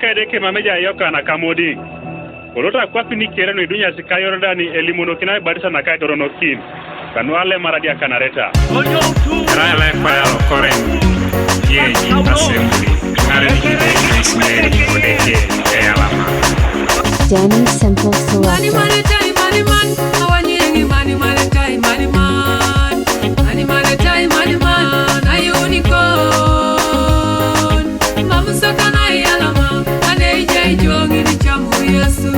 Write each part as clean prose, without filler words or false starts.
kede ke mameja yoka na kamodi. Kolota kwa pini kere no idunya sikayorda ni elimono kinai barisa na kai dorono kin. Kanuale maradia kanareta. Rale kwa ya lokoren. Yeji assembly. Nare hile ismeri kodeke eyalama. Danny Simple Selector. Money, man. I want you any money, man. Money, man. I unicorn. Mama sakana yalama. Ane jai jongi ni chamu yesu.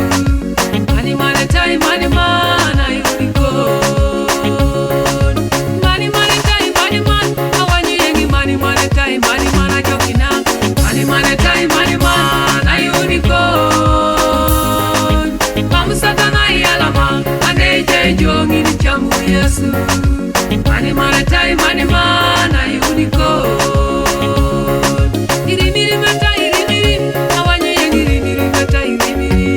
Money, man. I unicorn. Money, man. I want you any money, man. I jokina. Money, man. I unicorn. Mama sakana yalama. Ane jai jongi ni chamu yesu. Money, man. I unicorn. Irimiri mata irimiri. Awanya yang irimiri mata irimiri.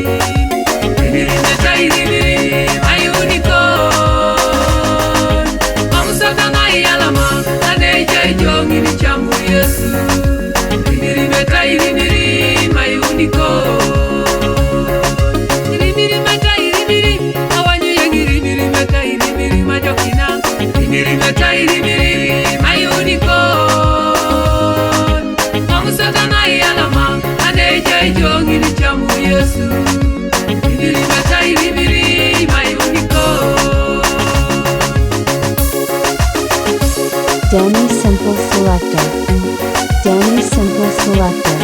Irimiri mata irimiri. I unicorn. Mama sakana yalama. Ane jai jongi ni chamu yesu. Irimiri mata irimiri. My unicorn. Irimiri mata irimiri. Awanya yang irimiri mata irimiri. Majokina. Irimiri mata irimiri. My unicorn. Mama sakana yalama. Ane jai jongi ni chamu yesu. Irimiri mata irimiri. My unicorn. Danny Simple Selector. Danny Simple Selector.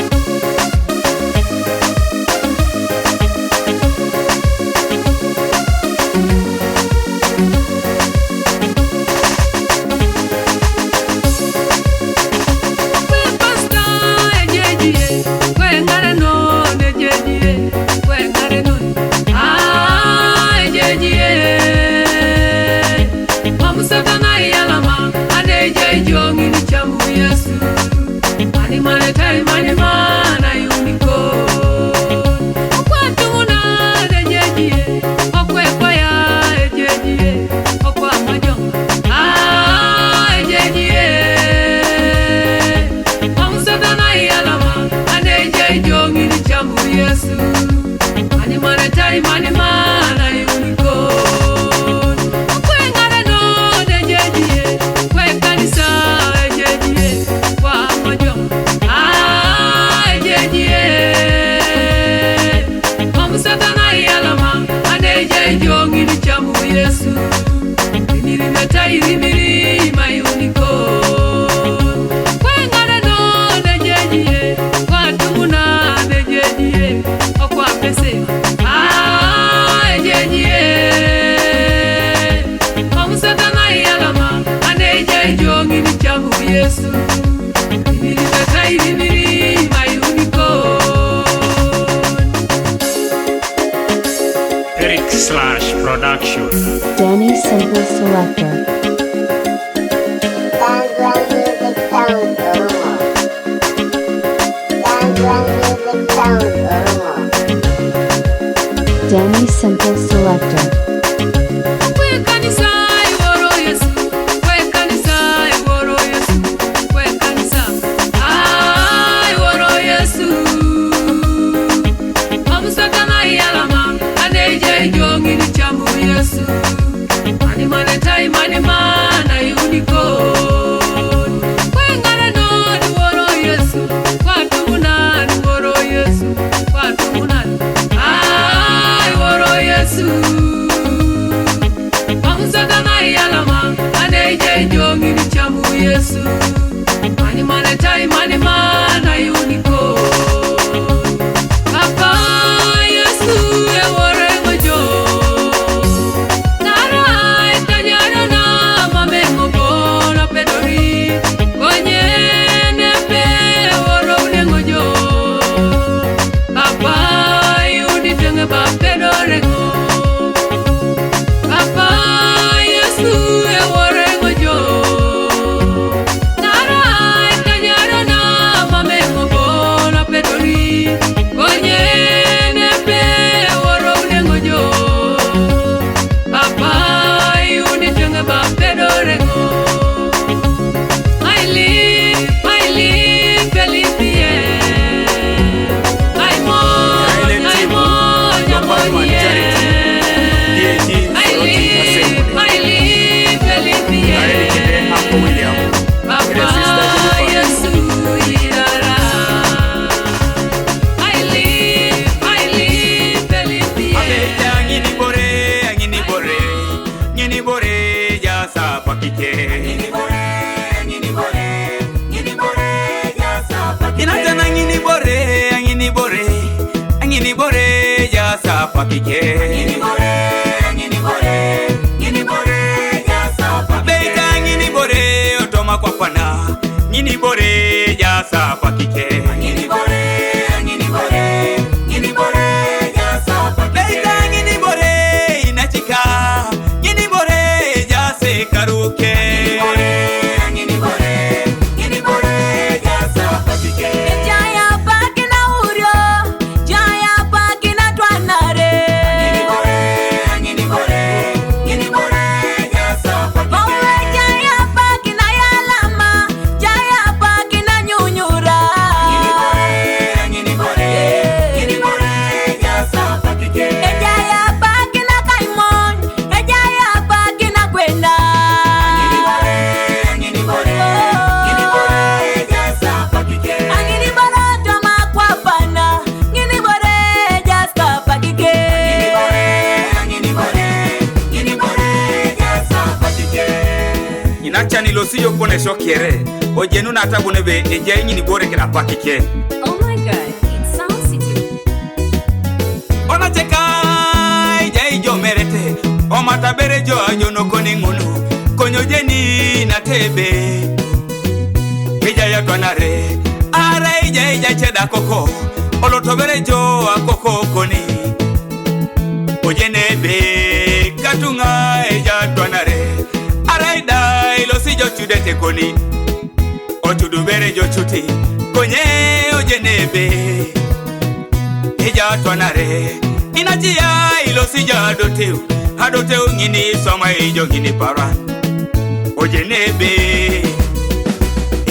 Money, man, I unicorn. Okwatuna dejeje, okwekwaya ejeje, okwamajonga. Ejeje. Mamusatana yalama, aneje jongi ni chamu yesu. Money, man, I unicorn. Okwengara no dejeje, kwekanisa ejeje, kwamajonga. Satana yalama, aneje jongi ni chamu yesu. Irimiri mata irimiri, my unicorn. Kwengara no nejeje, kwatumuna nejeje, okwa pese. Ejeje. Mamu satana yalama, aneje jongi ni chamu yesu. Irimiri mata irimiri, my unicorn. Eric/Production. Danny Simple Selector. Danny Simple Selector. Money, man, I unicorn. Kwengara no duoro yesu. Kwatumuna duoro yesu. Kwatumuna. Duoro yesu. Mamusakana yalama. Aneje jongi ni chamu yesu. Money, man, I unicorn. Papa yesu ewore mojo. Papa, Yesu, ewore mojo. Na jasa pakike. Ngini bore jasa pakike. Beita ngini bore otoma kwa pana. Ngini bore jasa pakike. Ngini bore jasa pakike. Beita ngini bore inachika. Ngini bore jase karuke. Ngini bore jasa pakike. Jaya pakina urio, jaya pakina twanare. Ngini bore jasa pakike. Owe jaya pakina yalama, jaya pakina nyunyura. Ngini bore jasa pakike. Jaya pakina kaimon, jaya pakina kwenda. Ngini bore jasa pakike. Angini bora toma kwa pana, ngini bore jasa pakike. Ngini bore jasa pakike. Inacha nilosiyo kone shokiere. Ojenu na tabu nebe eje ngini bore kina pakike. Oh my god, it sounds it. Ona cheka ije ijo merete. O matabere jo ajono koni ngunu. Konyo jeni na tebe. Ija ya twanare. Ara ija cheda koko. Olotobere jo akoko koni. Ojenebe katunga ija twanare. Ara ida ilosi jo chudete koni. Ochudubere jo chuti. Konye ojenebe ija twanare. Inajia ilosi jo adoteu ngini soma ijo ngini para. Ojenebe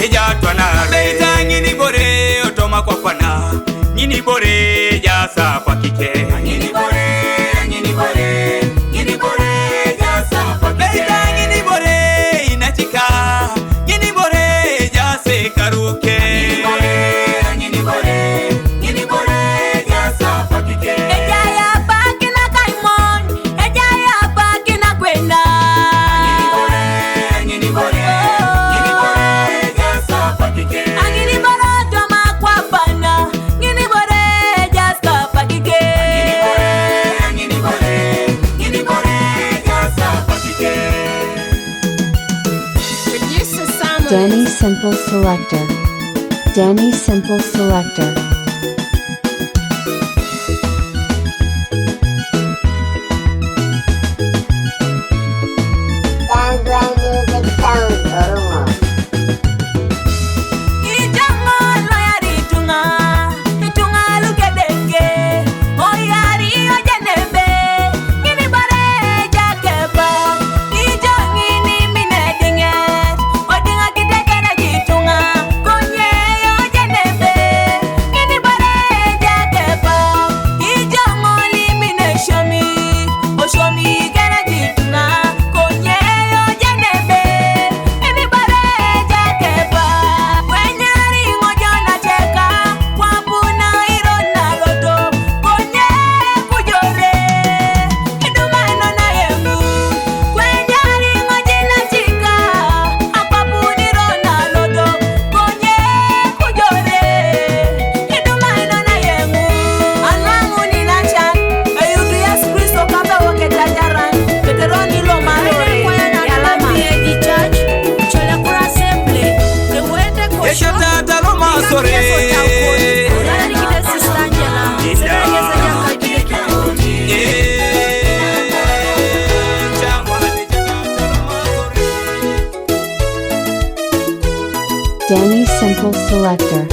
ija twanare. Beita ngini bore otoma kwa pana. Ngini bore jasa pakike. Ngini bore jasa pakike. Beita ngini bore inachika. Ngini bore jase karuke. Ngini bore jasa pakike. Jaya pakina kaimon, jaya pakina kwenda. Ngini bore jasa pakike. Angini bora toma kwa pana, ngini bore jasa pakike. Ngini bore jasa pakike. Danny Simple Selector. Danny Simple Selector. Ijango loyari itunga lukedenge. Oyari ojenebe, ngini bore jakeba. Ijo ngini minedinge, odinga kitekera jitunga. Konye ojenebe, ngini bore jakeba. Ijo ngoli mineshomi, oshomi kera jitunga. Konye ojenebe, ngini bore jakeba. Wenyari ngojona cheka, wapuna irona loto. Konye kujore, idumano na yemu. Wenyari ngojina chika, apapuni irona loto. Konye kujore, idumano na yemu. Anwangu ninachan, eyudu Yesu Kristo kaba waketajaran. Keteroni lo marore, yalama. Esho tata lo masore. Danny Simple Selector.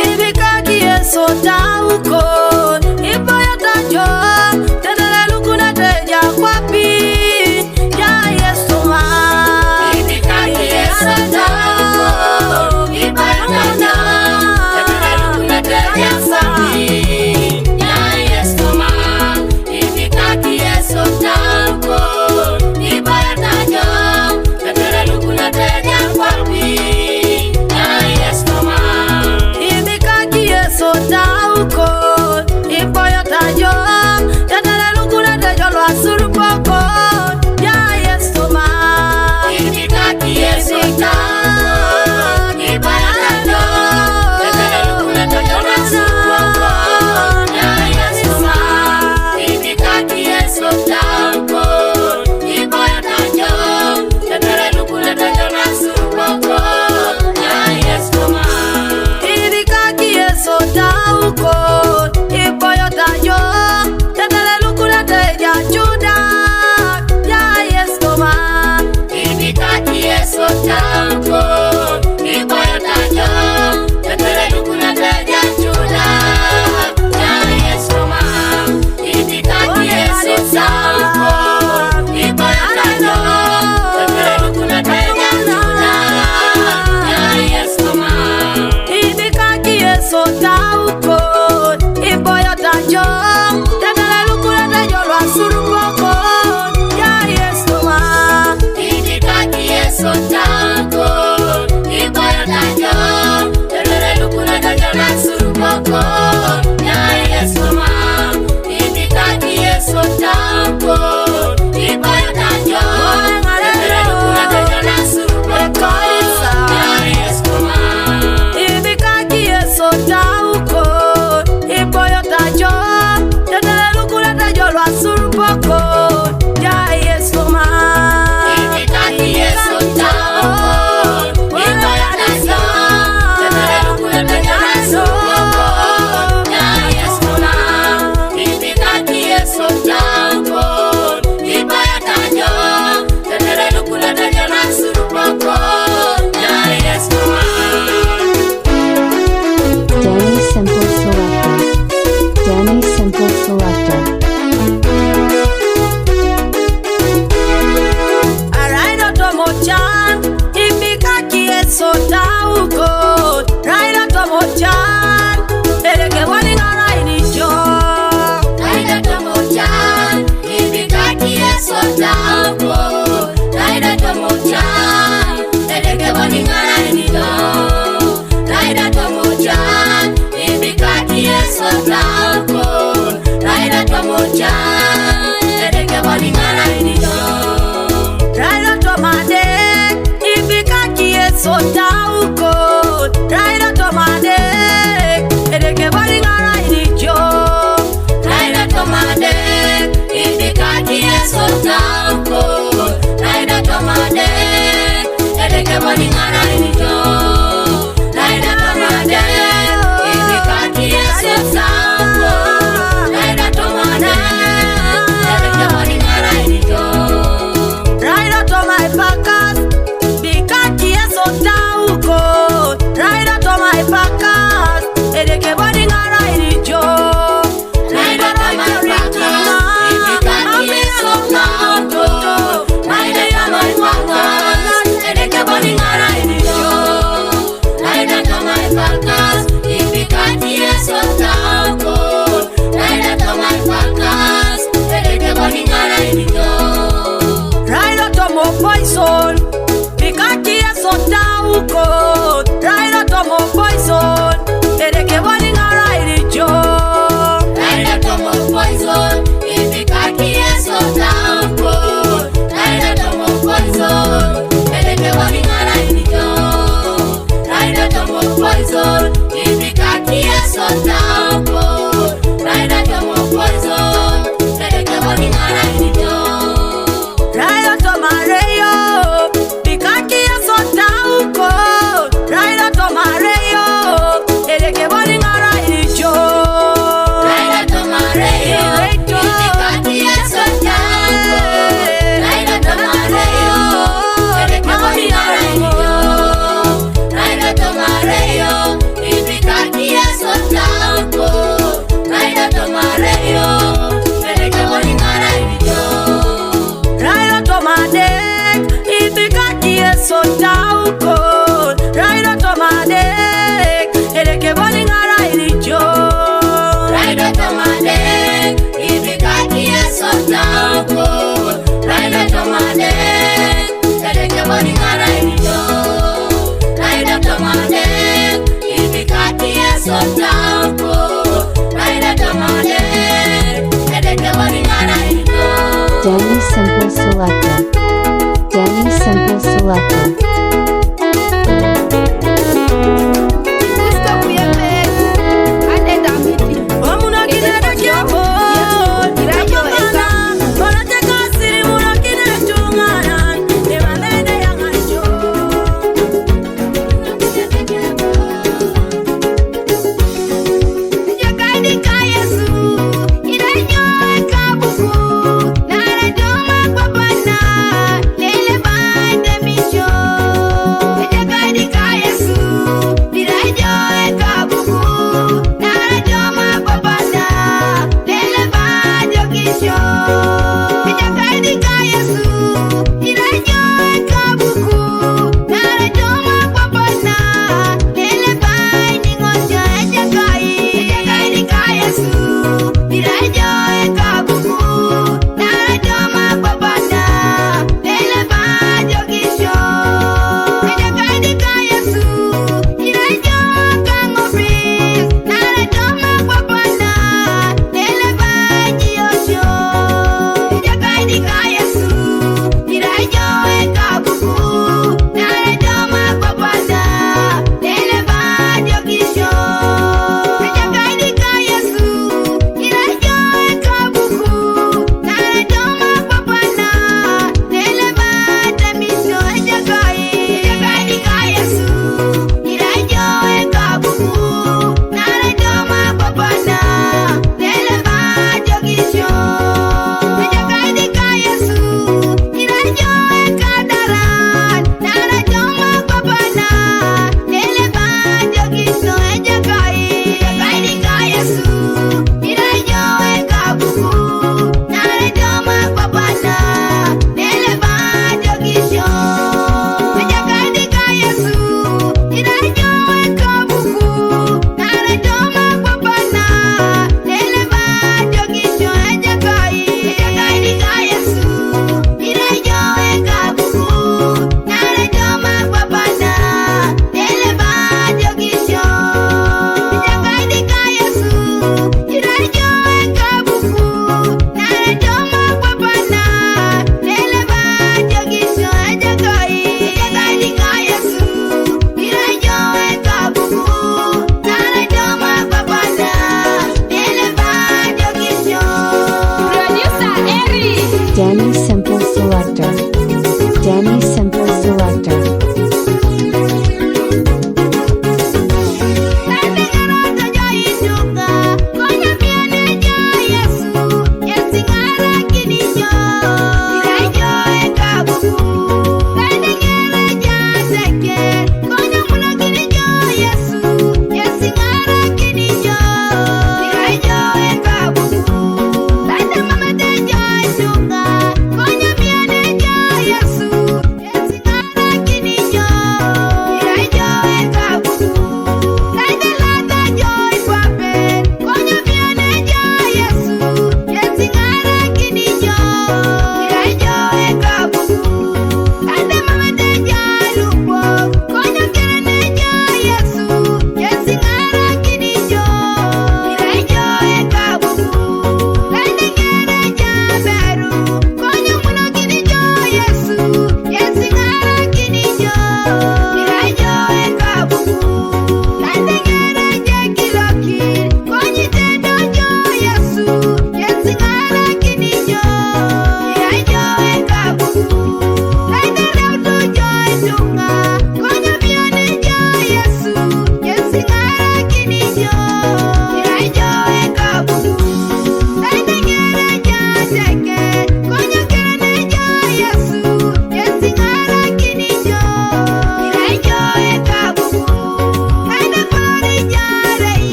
Indika kieso tauko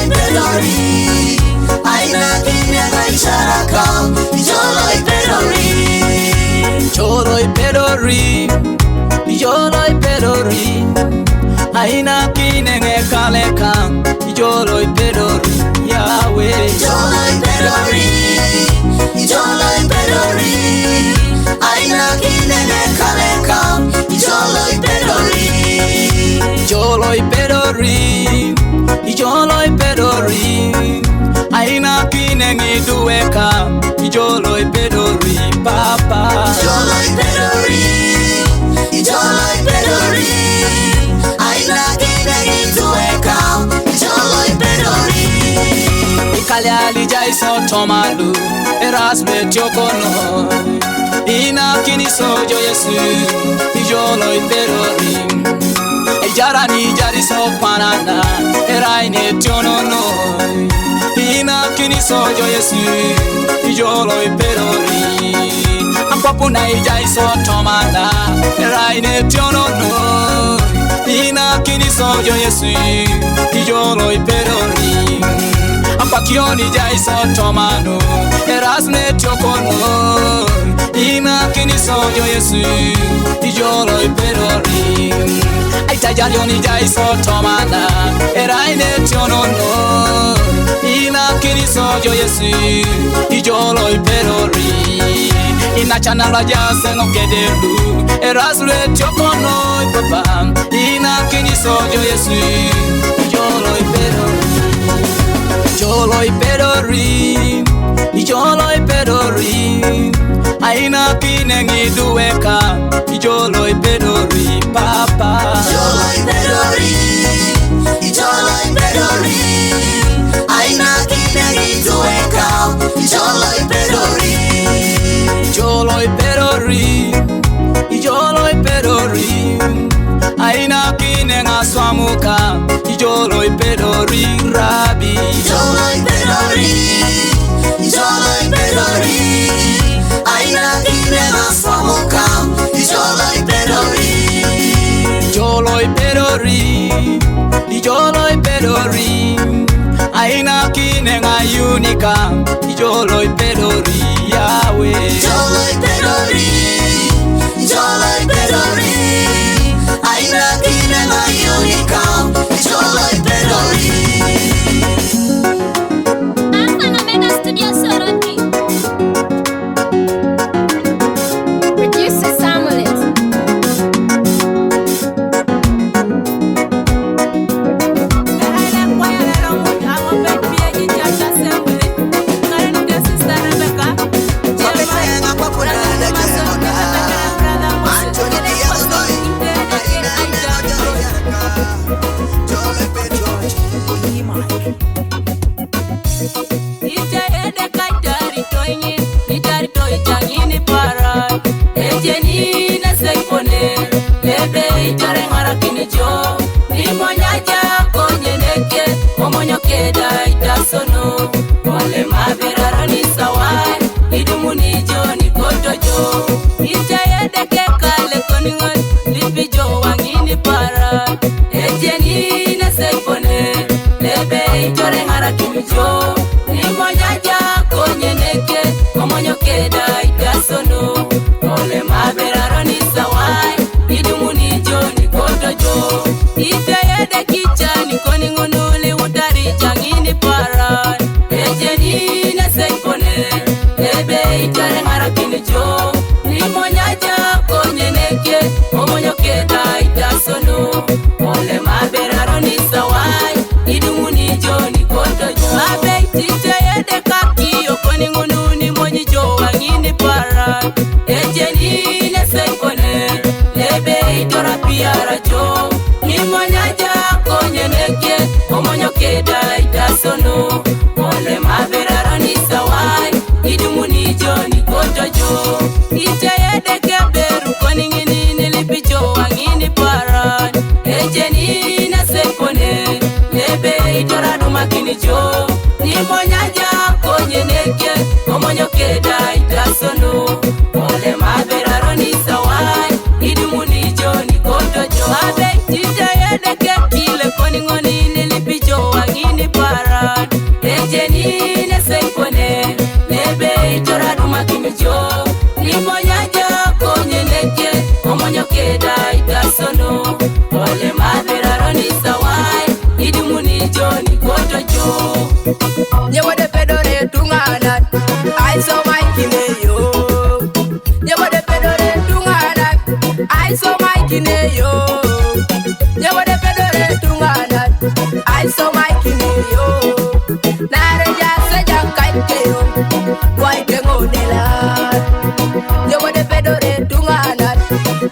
pedori aina kine gaisharaka joloi pedori aina kine ngekaleka joloi pedori Yahweh joloi pedori aina kine ngekaleka joloi pedori aina kine ngiduweka joloi pedori papa joloi pedori aina kine ngiduweka joloi pedori ikale alijaiso tomalu erasme tiokono ina kini sojo Yesu joloi pedori Jarani jari so panana eraine tionono ina kini sojo Yesu joloi pedori ampapuna ijai so tomana eraine tionono ina kini sojo Yesu joloi pedori ampakioni jai so tomano erasne tiokono ina kini sojo Yesu joloi pedori Aitajalioni jaiso tomana eraine tionono ina kini sojo Yesu ijoloi pedori ina chanala jase no kedelu erasle tiokono papa ina kini sojo Yesu ijoloi pedori aina kine ngiduweka ijoloi pedori papa joloi pedori aina kine ngiduweka joloi pedori aina kine ngaswamuka ijoloi pedori rabi joloi pedori aina kine ngaswamuka joloi pedori aina kine ngayunika joloi pedori Yahweh joloi pedori aina kine ngayunika joloi pedori Alpha na Omega Studio Soroti. Producer Samuelis. Para Johnny Kotojo. You were the pedore tunganan. I saw my kineyo. You were the pedore tunganan. I saw my kineyo. You were the pedore tunganan. I saw my kineyo. Nare ya se ya kaikeo. Why kengo nela? You were the pedore tunganan.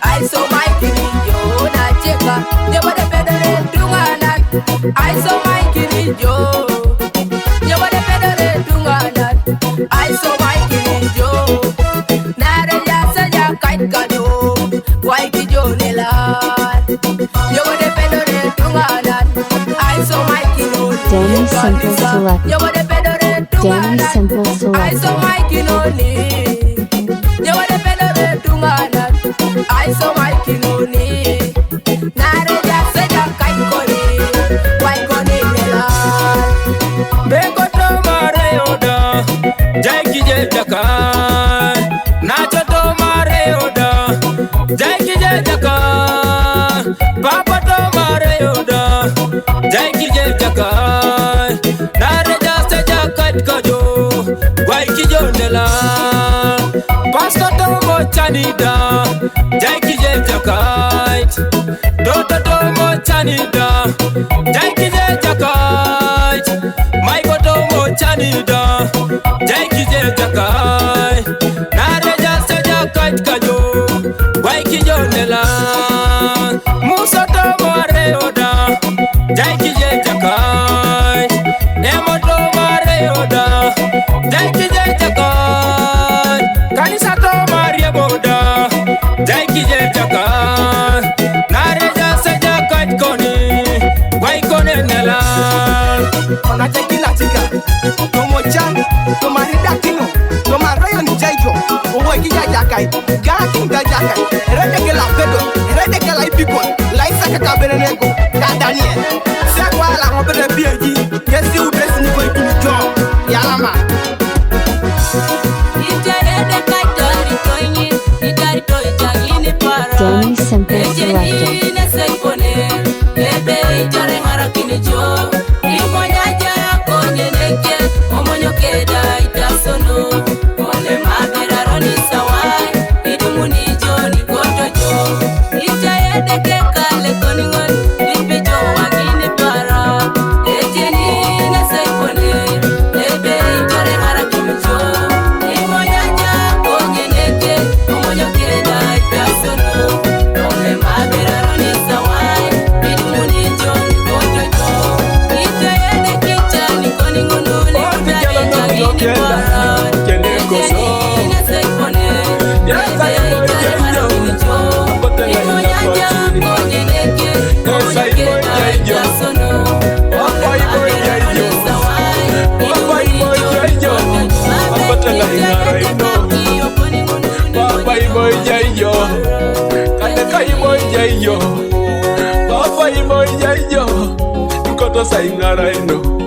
I saw my kineyo. Na cheka. You were the pedore tunganan. I saw my kineyo. You were the pedore tunganan. I saw my kineyo. Nare ya se ya kaikeo. Why kijo nela? You were the pedore tunganan. I saw my kineyo. Danny Simple Select. You were the pedore Danny Simple tunganan. I saw Selector. my kinoni. You were the pedore tunganan. I saw my kinoni. Nare ya se ya kaikoni. Why koni nela? Beko to mare oda, jai ki je jaka. Nacho to mare oda, jai ki je jaka. Papa to mare oda, jai ki je jaka. Nare ja se jaka kajo, wai ki jo nela. Pastor to mo chanida, jai ki je jaka. Toto to mo chanida, jai ki je jaka. My botomo chanida, jaiki je jakai. Nare jase jakai kajo, waiki jonela. Musa tomo areoda, jaiki je jakai. Emo tomo areoda, jaiki je jakai. Kanisa tomo areboda, jaiki je jakai. Nare jase jakai koni, waikone nela. Ona tekila tika Tomo chan Toma rida kino Toma rayo ni jaijo Uwe ki jajakai Gara king da jakai Rede ke la pedo Rede ke la ipikon La isa kaka berenego Da Daniel Sekwa la ngobere biyeji Yesi udresi niko ikini jo Yala ma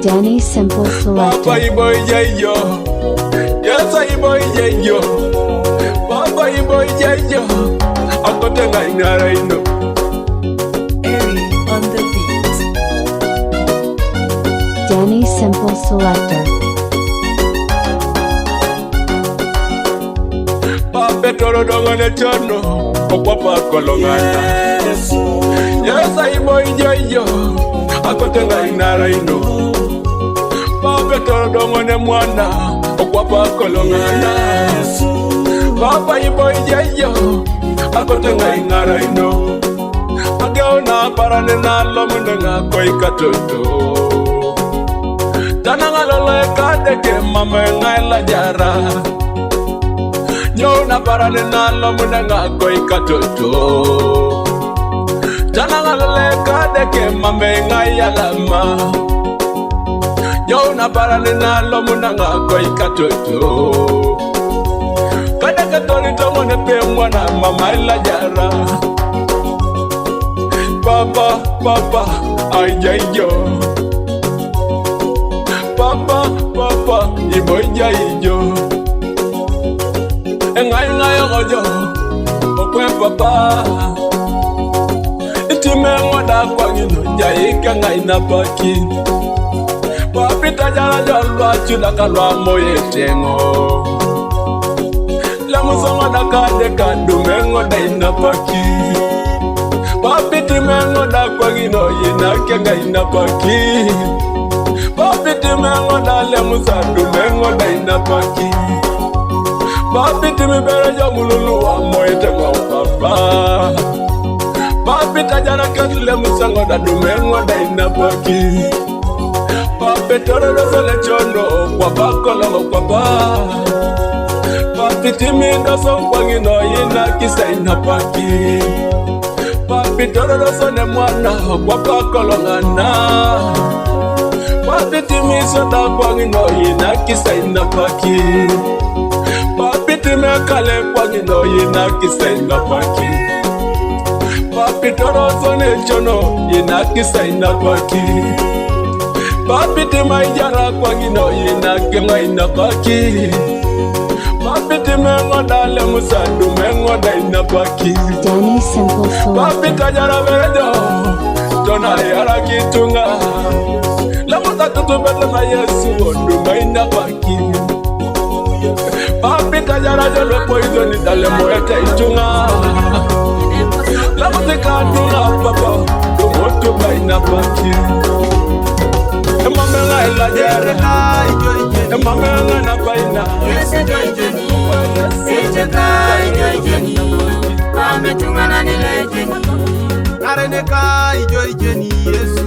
Danny Simple Selector. Danny Simple Selector. Danny Simple Selector. Petoro dongone chono Okwapa kolongana Yes I boy yo Akotenga inara ino Petoro dongone mwana Okwapa kolongana Papa iboy yo Akotenga inara ino Ageona parane na lomune nga koi katoto Tananga lolo ekadeke mama ngaila jara Nyona parane na lomune nga koi katoto Tananga lolo ekadeke mama ngaila lama Nyona parane na lomune nga koi katoto Kadeke toni tongo ne pe mwana mama ila jara Papa, ay yo. Papa, iboy yo. Engai yo, okwe papa. Itime ngoda jara kwa ngino jaika ngaina paki papita jara jolwa chula kalwa moye tengo la musongo da kade kandumengo daina paki papiti mengo da kwa ngino yina ke ngaina paki papiti mengo da le musadu mengo daina paki papiti mi bere jomululu wa moye tengo papa papita jara kasle musango da dumengo daina paki papitoro do sole chondo kwa bakolo kwa ba papiti mi do son kwa ngino yina kisaina paki papitoro do sole mwana kwa bakolo ngana papiti mi soda kwa ngino yina kisaina paki papiti me kale kwa ngino yina kisaina paki papitoro sone chono yina kisaina paki papiti maijara kwa ngino yina kemaina paki papiti mengo dale musadu mengo daina paki Danny Simple Selector. papita jara verejo tona yara kitunga la musatu tubeta na Yesu odu maina paki papita jara jolo poison dale moete itunga la musika tunga papa tumoto maina paki Emamela ila jere Emamela na paina Yese joijeni Eche kai joijeni Ametungana nilejeni Nareneka ijoijeni Yesu.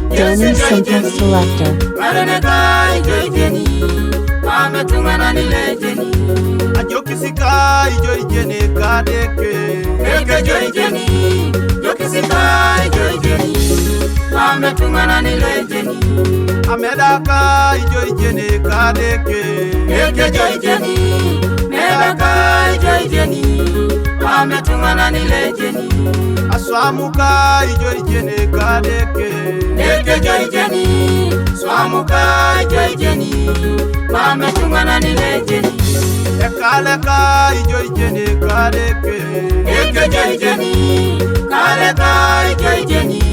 Danny Simple Selector. Nareneka ijoijeni Ametungana nilejeni Ajokisika ijoijeni kadeke. Eke joijeni Jokisika ijoijeni Ametungana nilejeni Amedaka ijoijeni kadeke. Eke joijeni Medaka ijoijeni Ametungana nilejeni Aswamuka ijoijeni kadeke. Eke joijeni Swamuka ijoijeni Ametungana nilejeni Ekaleka ijoijeni kadeke. Eke joijeni Kaleka ijoijeni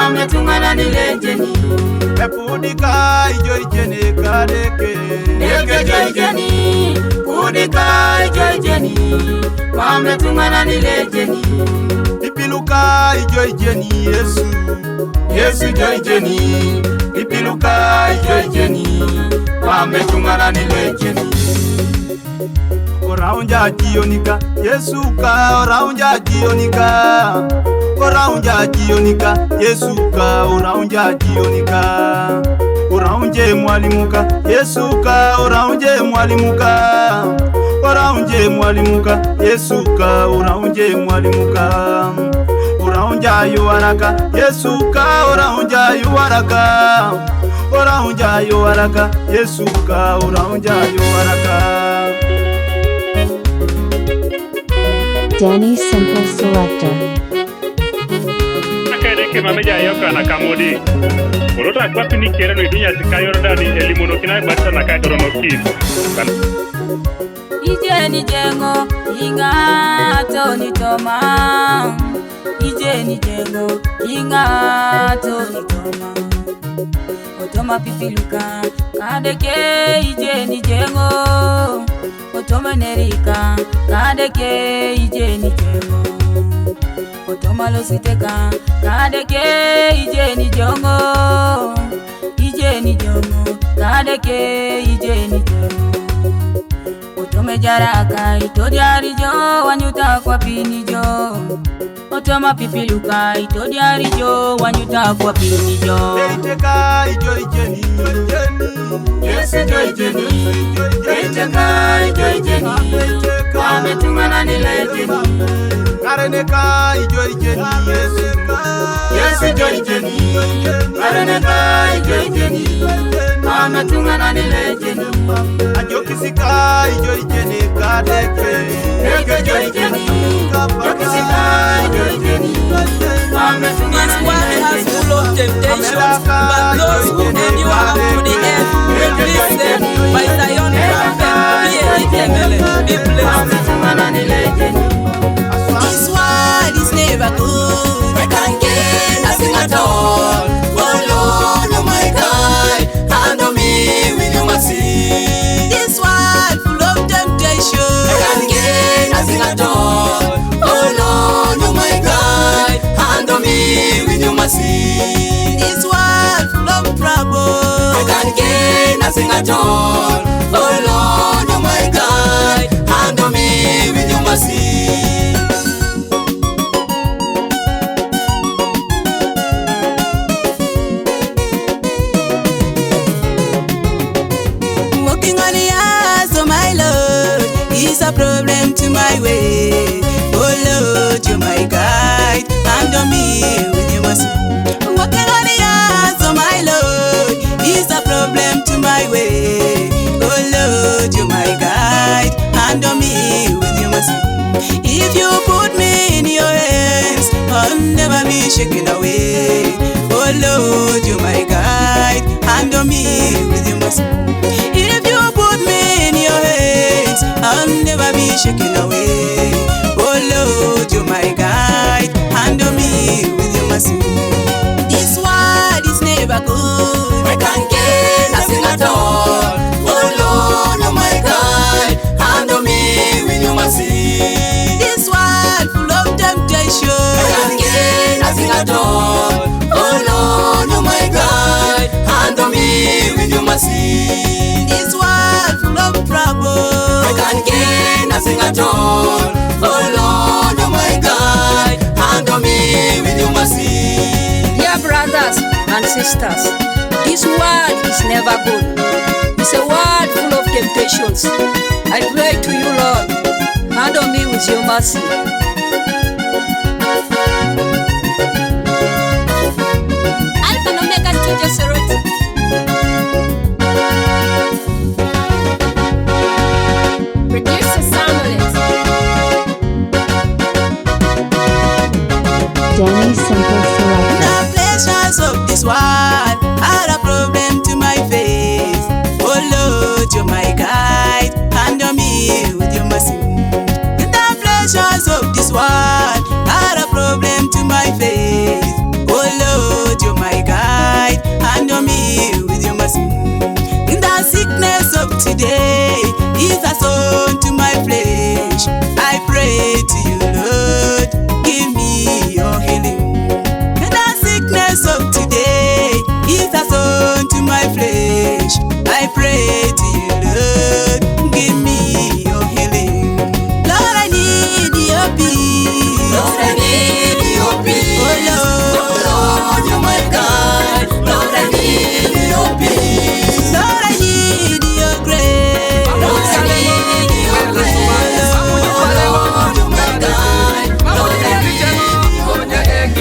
Ametungana nilejeni Epudika ijoijeni kadeke. Eke joijeni Pudika ijoijeni Ametungana nilejeni Ipiluka ijoijeni Yesu. Yesu joijeni Ipiluka ijoijeni Ametungana nilejeni Oraunja jionika Yesu ka oraunja jionika. Oraunja jionika Yesu ka oraunja jionika. Oraunje mwalimuka Yesu ka oraunje mwalimuka. Oraunje mwalimuka Yesu ka oraunje mwalimuka. Oraunja yuaraka Yesu ka oraunja yuaraka. Oraunja yuaraka Yesu ka oraunja yuaraka. Danny Simple Selector. Akaideke mameja yoka na kamodi Kolota kwa pini kereno idunya zika Yordani elimono kinae batisa na kai dorono kin Ije ni jengo inga toni toma. Ije ni jengo inga toni toma. Otoma pipiluka kadeke ije ni jengo. Otoma nerika kadeke ije ni jengo. Otoma lositeka kadeke ije ni jongo. Ije ni jongo kadeke ije ni jongo. Otome jaraka itodiari jo wanyuta kwa pini jo. Otoma pipiluka itodiari jo wanyuta kwa pini jo. Eiteka ijoijeni. Yesu joijeni Eiteka ijoijeni Ametungana nilejeni Nareneka ijoijeni Yesu. Yesu joijeni Nareneka ijoijeni Ametungana nilejeni Ajokisika ijoijeni kadeke. Eke joijeni Jokisika ijoijeni Ametungana This world has nilejeni full of temptations, but those who endure up to the end will be saved by Zion Trumpet. Be blessed. Ametungana nilejeni This world is never good. I can't get at all. Oh Lord, oh my God, handle me with your mercy. This world full of temptation, I can't get nothing at all. Oh Lord, oh my God, handle me with your mercy. this world full of trouble, I can't get nothing at all. Oh Lord, oh my God, handle me with your mercy. walking on the eyes of my Lord is a problem to my way. Oh Lord, you're my guide, handle me with your mercy. Walking on the eyes of my Lord is a problem to my way. Oh Lord, you're my guide, handle me with your mercy. If you put me in your hands, I'll never be shaken away. Oh Lord, you're my guide, handle me with your mercy. If you put me in your hands, I'll never be shaken away. Oh Lord, you're my guide, handle me with your mercy. This word is never good, I can't get nothing at all. Oh Lord, oh my God, handle me with your mercy. this world full of temptation, I can't get nothing at all. Oh Lord, oh my God, handle me with your mercy. this world full of trouble, I can't get nothing at all. Oh Lord, oh my God, handle me with your mercy. Dear brothers and sisters, this world is never good. It's a world full of temptations. I pray to you, Lord, handle me with your mercy. Alpha and Omega Studio Sorority. Producer Samuels. Danny Simple Selector. the pleasures of this world are a problem to my faith. Oh Lord, you're my guide, handle me with your mercy. The pleasures of this world are a problem to my faith. Oh Lord, you're my guide, handle me with your mercy. The sickness of today is a stone to my flesh. I pray to you, Lord, give me your healing. The sickness of today is a stone to my flesh. I pray to you, Lord, give me your healing. Lord, I need your peace. Lord, I need your peace. Oh Lord, Oh Lord, you're my God. Lord, I need your peace. Lord, I need your grace. Lord, I need your grace. Oh Lord, you're my God. Lord, I need your grace.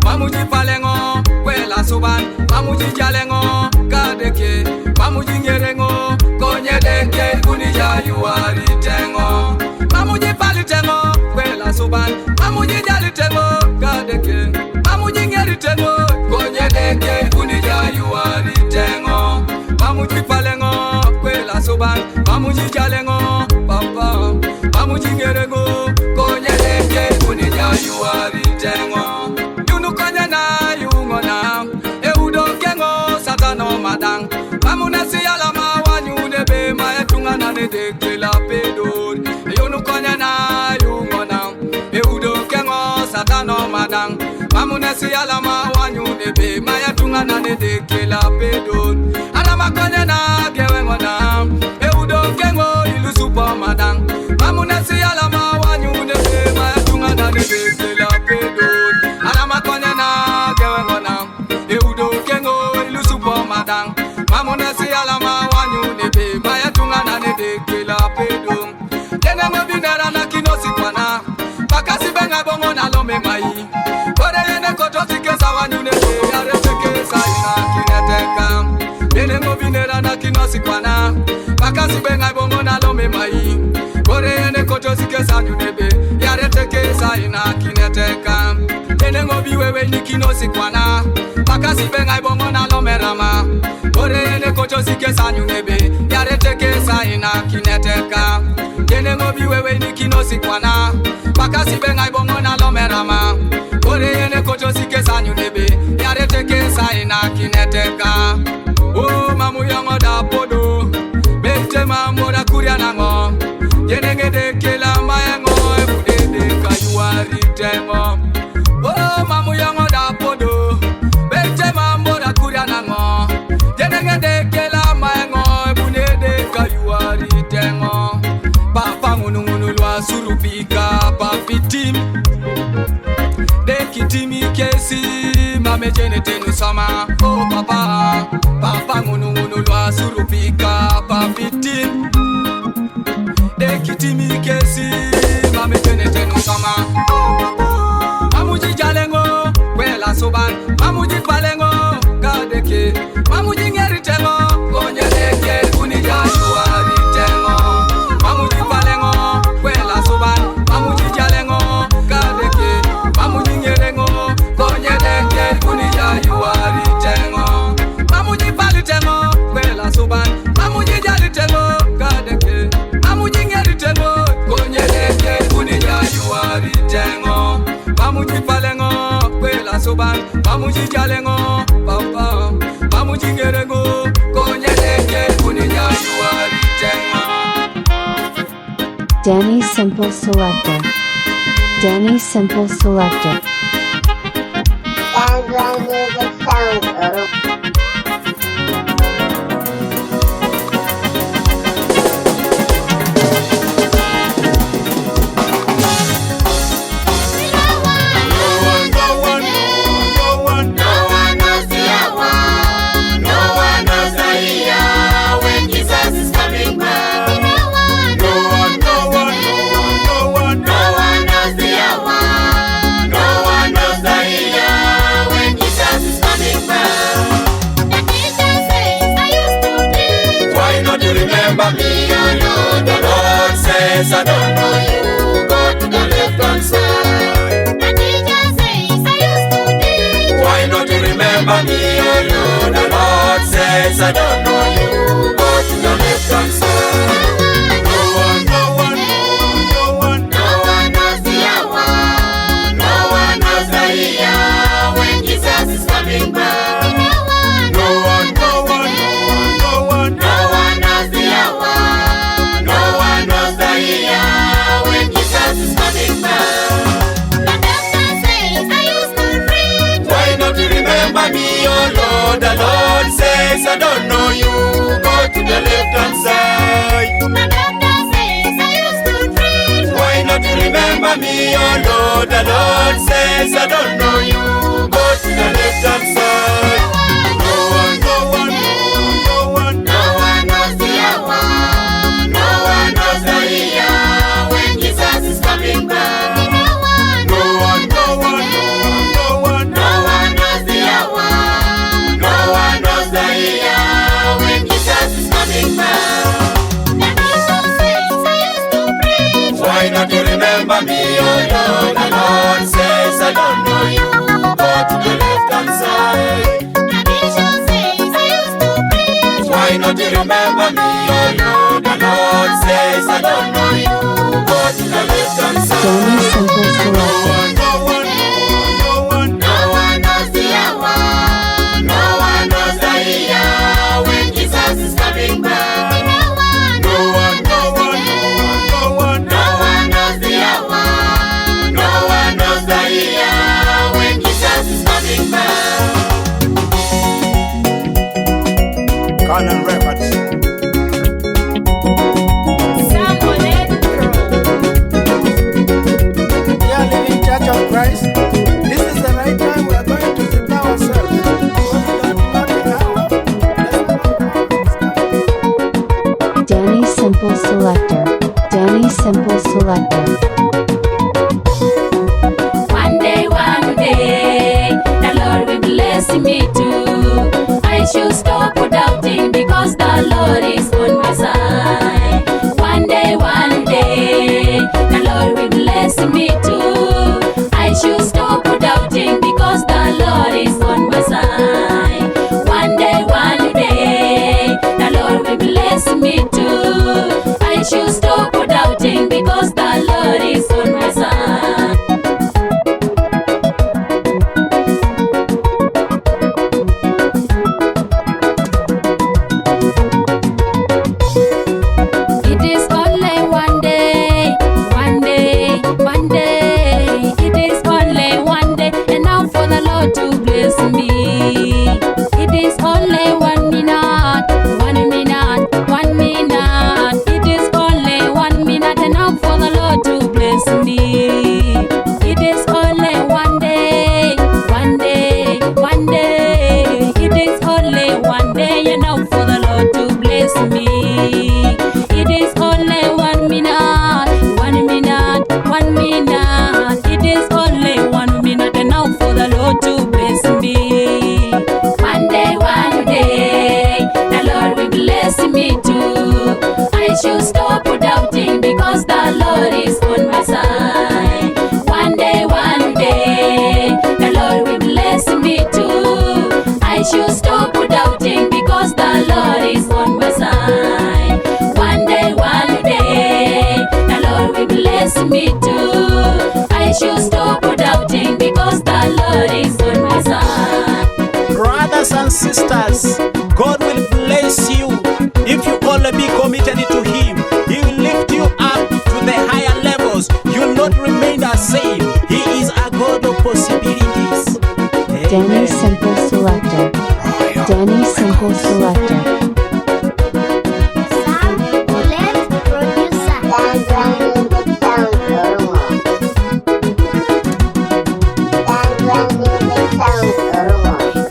Mamuji palengo, kwela suban, mamuji jalengo, kadeke, mamuji ngerengo, konye deke, kunija yuari tengo. Mamuji palitengo, kwela suban, mamuji jalitengo, kadeke, mamuji ngeritengo, konye deke, kunija yuari tengo. Mamuji palengo, kwela suban, mamuji jalengo, papa, mamuji ngerengo, konye deke, kunija yuari tengo. Madang, Mamunasi alama wanyune be maetungana ne dekela pedor. Yonu konya na yungona, eudo kengo satano madang. Mamunasi alama wanyune be maetungana ne dekela pedor. Alama konya na gewengona, eudo kengo ilu super madang. Mamunasi alama wanyune be maetungana ne dekela pedor. Alama konya na gewengona, eudo kengo ilu super madang. Mamuna si alama wanyu nebe maya tungana nebe kila pedum. Tene mobinera na kinosi kwana, bakasi benga bongo na lome mai. Kore yene koto sikesa wanyu nebe arecheke saina kineteka. Tene mobinera na kinosi kwana, bakasi benga bongo na lome mai. Kore yene koto sikesa wanyu nebe arecheke saina kineteka. Tene mobi wewe ni kinosi kwana, bakasi benga bongo na lome rama. Kore yene kocho sike sanyu nebe yareteke saina kineteka. Yene ngobi wewe ni kinosi kwana, bakasi benga ibongo na lomerama. mame jene tenu sama. Oh papa, papa ngunu ngunu lwa surupika papitim. Dekitimi kesi, mame jene tenu sama. Mamuji jalengo, kwela soban. Mamuji palengo, kadeke. Mamuji ngeri tengo, konye deke kunija shuari tengo. Mamuji palengo, kwela soban. Mamuji jalengo, kadeke. Mamuji ngerengo, konye deke kunija shuari tengo. Mamuji pali tengo, kwela soban. Mamuji jali tengo, kadeke. Mamuji ngeri tengo, konye deke kunija shuari tengo. Mamuji palengo, kwela soban. Mamuji jalengo, papa. Mamuji ngerengo, konye deke kunija shuari tengo. Danny Simple Selector. Danny Simple Selector. Background music sounds. Remember me, oh Lord, the Lord says I don't know you. Go to the left hand side. The teacher says I used to teach. Why not you remember me, oh Lord, the Lord says I don't know you. Go to the left hand side. No one knows the hour. No one knows the year when Jesus is coming back. Me, oh Lord, the Lord says I don't know you. Go to the left hand side. The doctor says I used to dream. Why not you remember me, oh Lord, the Lord says I don't know you. Go to the left hand side. No one knows the hour. No one knows the year when Jesus is coming back. Why not you remember me, oh Lord, the Lord says I don't know you. Go to the left hand side. The bishop says I used to preach. Why not you remember me, oh Lord, the Lord says I don't know you. Go to the left hand side. Danny Simple Selector. No one knows the hour. No one knows the year when Jesus is coming back. Canon Records. We are living Church of Christ. This is the right time we are going to prepare ourselves. Danny Simple Selector. Danny Simple Selector. One day, the Lord will bless me too. I should stop doubting because the Lord is on my side. One day, the Lord will bless me too. I should stop doubting because the Lord is on my side. One day, the Lord will bless me too. I should stop doubting because the Lord is on my side. It is only one day. It is only one day, enough for the Lord to bless me. It is only 1 minute. It is only 1 minute, enough for the Lord to bless me. It is only one day. brothers and sisters, God will bless you if you only be committed to Him. He will lift you up to the higher levels. You will not remain the same. He is a God of possibilities. Danny Simple Selector. Danny Simple Selector.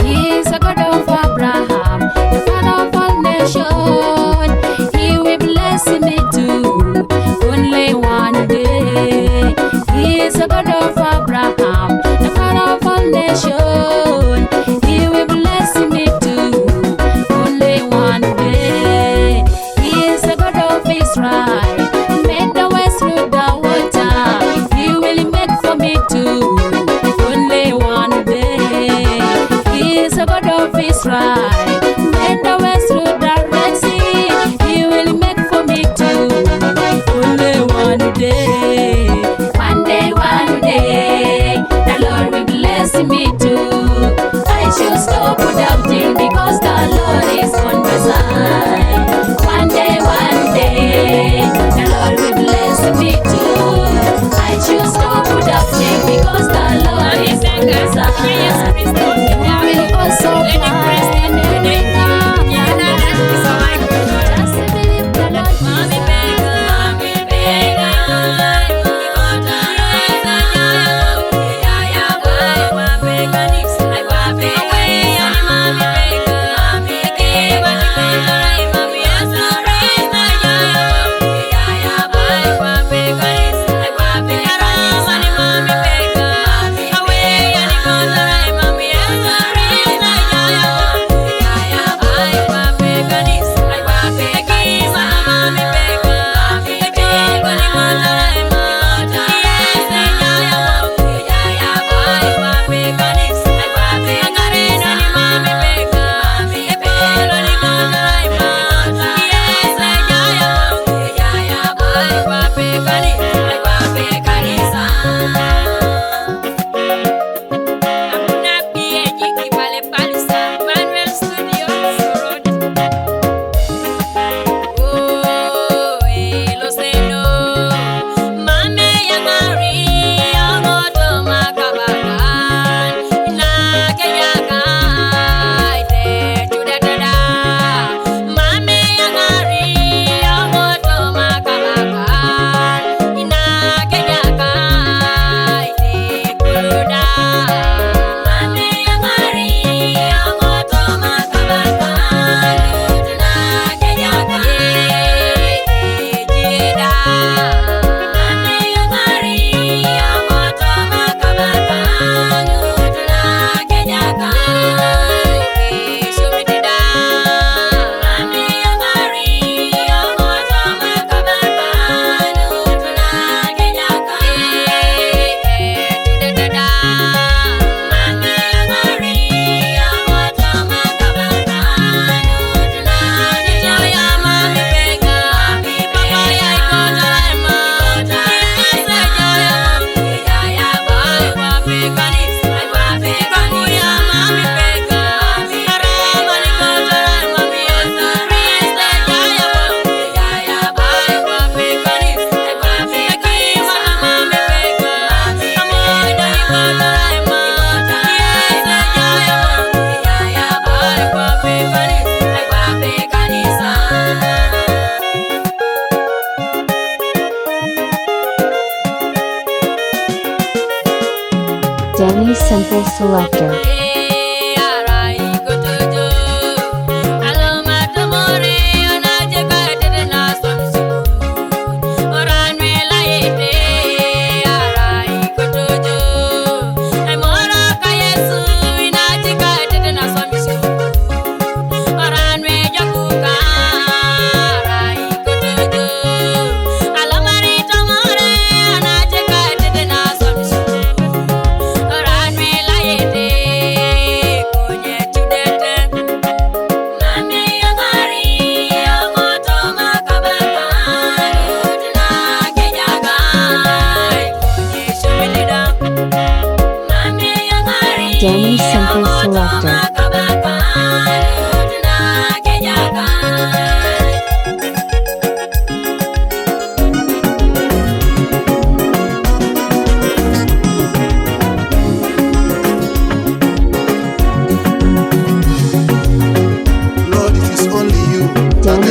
He's a God of Abraham, the father of all nations. He will bless me too, only one day. He is a God of Abraham, the father of all nations. He will bless me too, only one day. He is a God of Israel, made the west through the water. He will make for me too, only one day. He is a God of Israel, made the west through the Red Sea. He will make for me too, only one day. One day, the Lord will bless me too. I should stop doubting because the Lord is on my side. One day, the Lord will bless me too. I should stop doubting because the Lord is on my side. He will also provide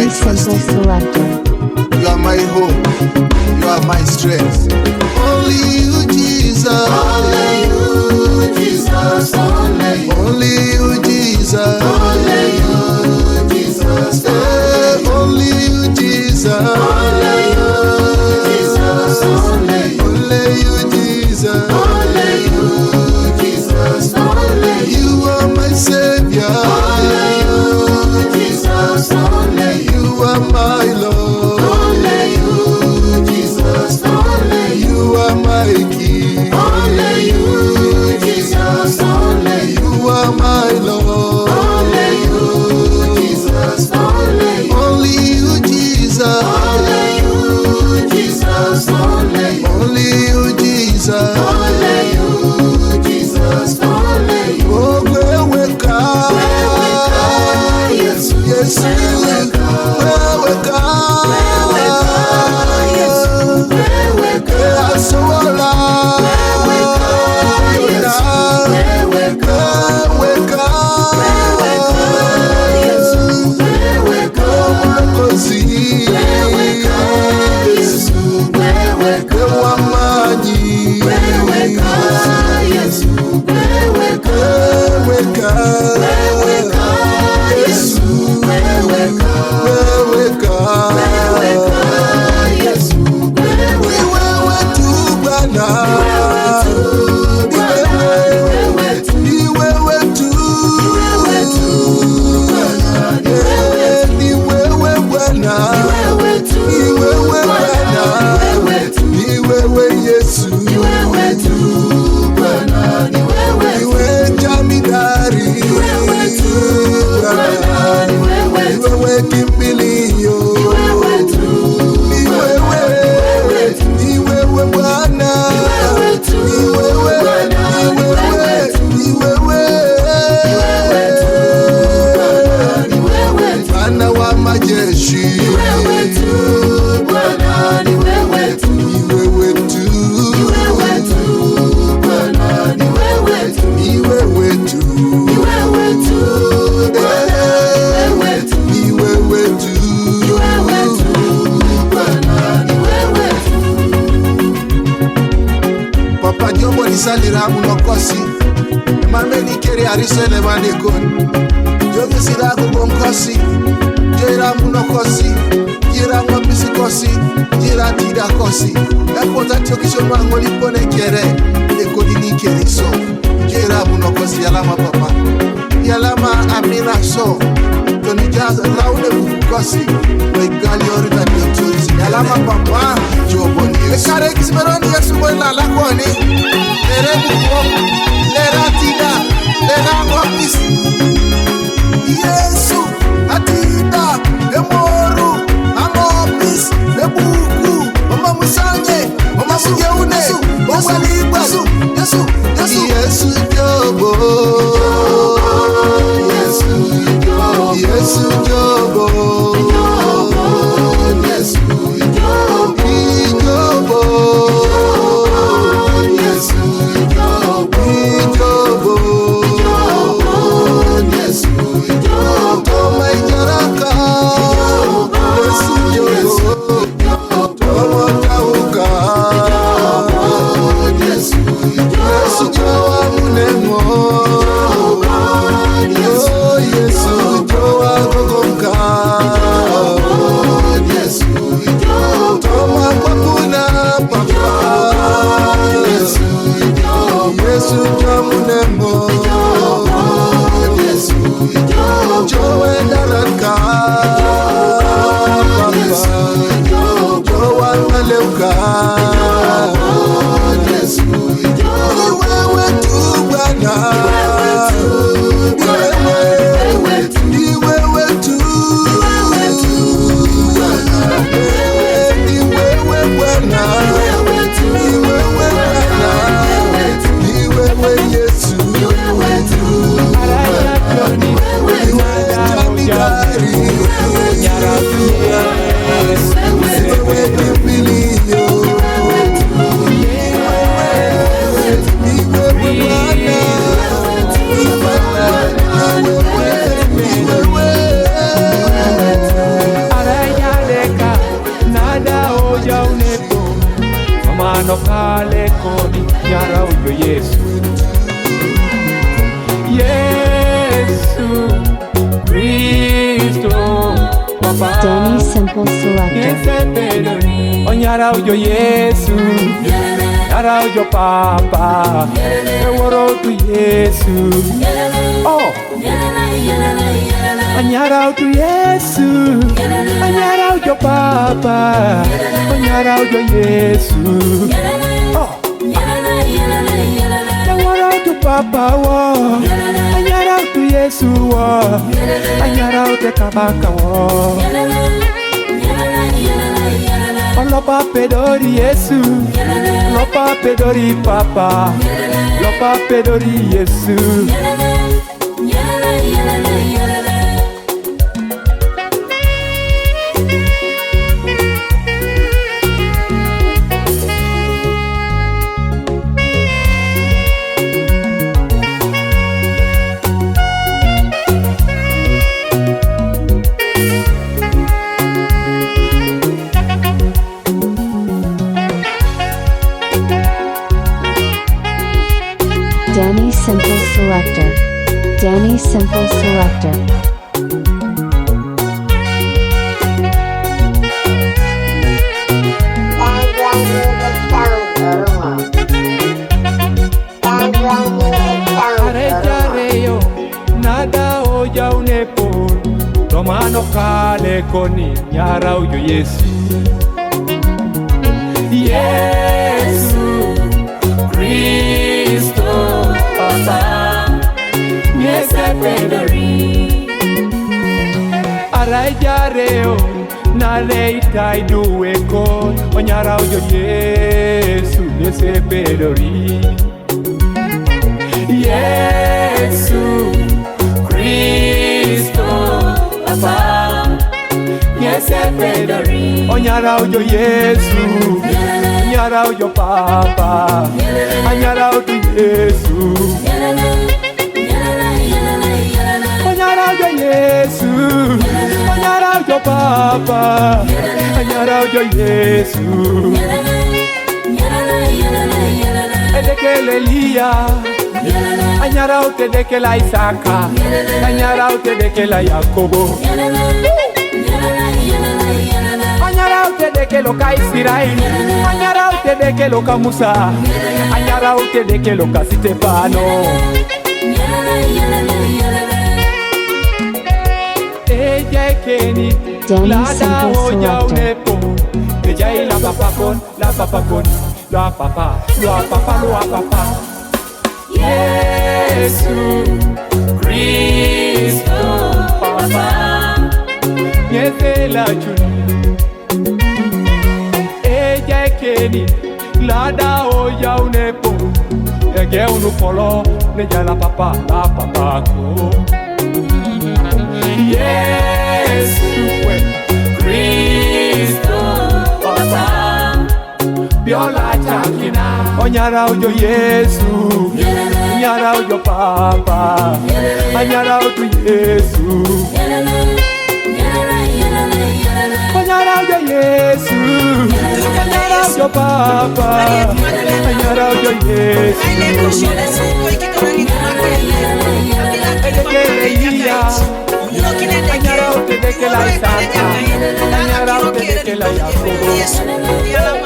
Danny Simple Selector. You are my hope. You are my strength. Only you, Jesus. Only you, Jesus. Only you, Jesus. Only you, Jesus. Only you, Jesus. Only you, Jesus. Only you, Jesus. Only you, Jesus. You are my Savior. Only you, Jesus. You are my Lord. Only you, Jesus. You are my King. Only you, Jesus. You are my Lord. Only you, Jesus. Only you, Jesus. Only you, Jesus. Only you, Jesus. Only you, Jesus. Oh, weweka, Yesu, Yesu, weweka, asola, salira munokosi mameni keri arisele manekon jogi sira kugonkosi jera munokosi jira ngopisi kosi jira tida kosi epota tokisho mangoli pone kere ekodini keriso jera munokosi yalama papa yalama amina so toni jaz raune bukosi we galiori da tozi yalama papa joboni ekare kismeroni yesu bola lakoni Yesu atida emoru amopis nebuku mama musanye mama mujeune omwaliba Yesu Yesu Yesu jobo Yesu jobo Yesu jobo Yesu jobo Yesu koni nyara ujo Yesu. Yesu Kristo Papa Danny Simple Selector. Onyara ujo Yesu, nyara ujo Papa, eworo tu Yesu. Oh, anyara ujo Yesu, anyara ujo Papa, onyara ujo Yesu. Oh, eworo tu Papa wo, anyara ujo Yesu wo, anyara ujo Kabaka wo. Lopa pedori Yesu, lopa pedori Papa, lopa pedori Yesu. Danny Simple Selector. Danny Simple Selector. Arejareyo nada oja unepon Romano kale koni nyara ujo Yesu. Yesu Kristo Papa Nyese pedori Arejareo na leita iduwe kon Onyara ujo Yesu Nyese pedori. Yesu Kristo Papa Nyese pedori Onyara ujo Yesu, onyara ujo Papa, onyara ujo Yesu. Onyara ujo Yesu, onyara ujo Papa, onyara ujo Yesu. Edekele Elia, anyara ute dekela Isaka, anyara ute dekela Yakobo. Anyara ute dekelo ka Israel, anyara ute dekelo ka Musa, anyara ute dekelo ka Stefano. Eje keni, lada oja unepo, eja ila papa kon, la papa kon, la papa, la papa, la papa. Yesu Kristo Papa Nyese la chuni Eja keni lada oja unepo Ege unupolo neja la papa ko. Yesu Kristo Papa Biola chakina Onyara ujo Yesu, onyara ujo Papa, onyara ujo Yesu. Onyara ujo Yesu, onyara ujo Papa, onyara ujo Yesu. Edekele Elia, onyara ujo dekela Isaka, onyara ujo dekela Yakobo.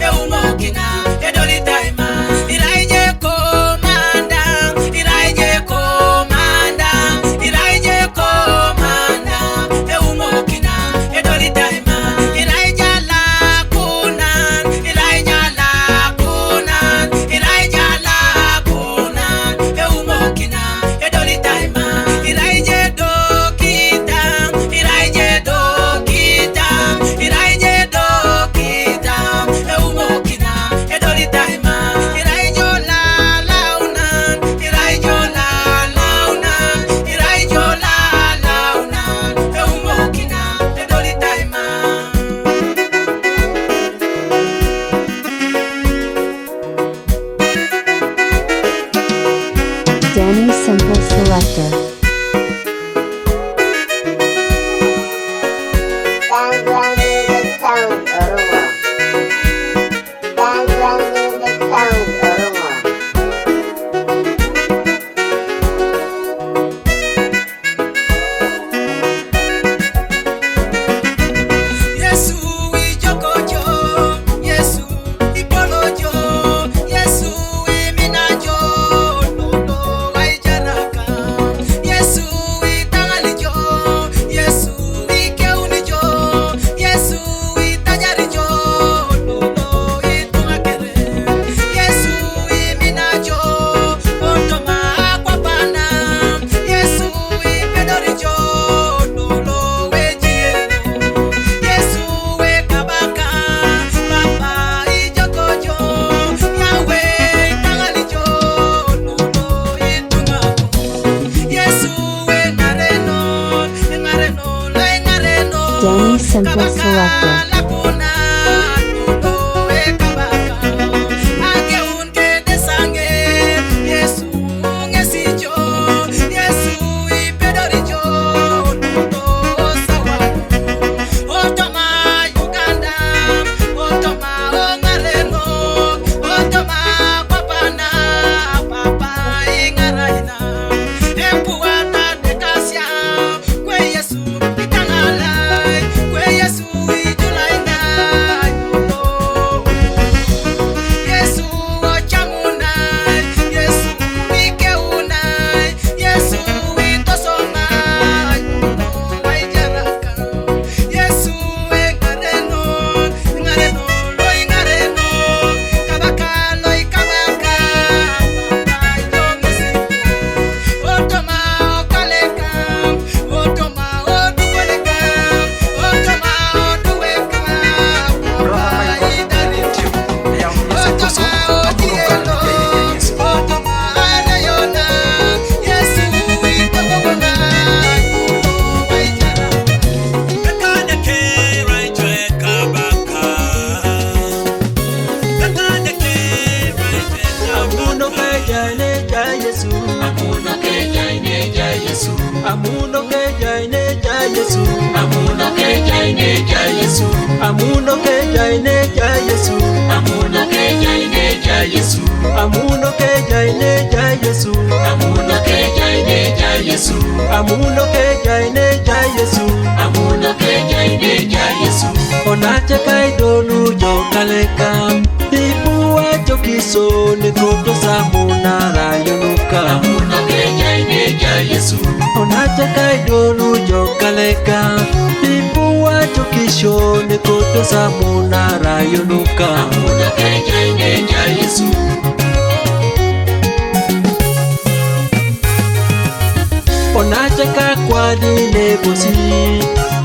Eumo Simple Selector. Amuno ke jaine ja Yesu, amuno ke jaine ja Yesu, amuno ke jaine ja Yesu, amuno ke jaine ja Yesu, amuno ke jaine ja Yesu, amuno ke jaine ja Yesu. Onache kai dolu jo kaleka, dibuwa jo kiso ne koto samuna rayonuka. Amuno ke jaine ja Yesu, onache kai dolu jo kaleka, dibuwa jo kisho ne koto samuna rayonuka. Amuno ke jaine ja Yesu. Onache ka kwadi ne bosi,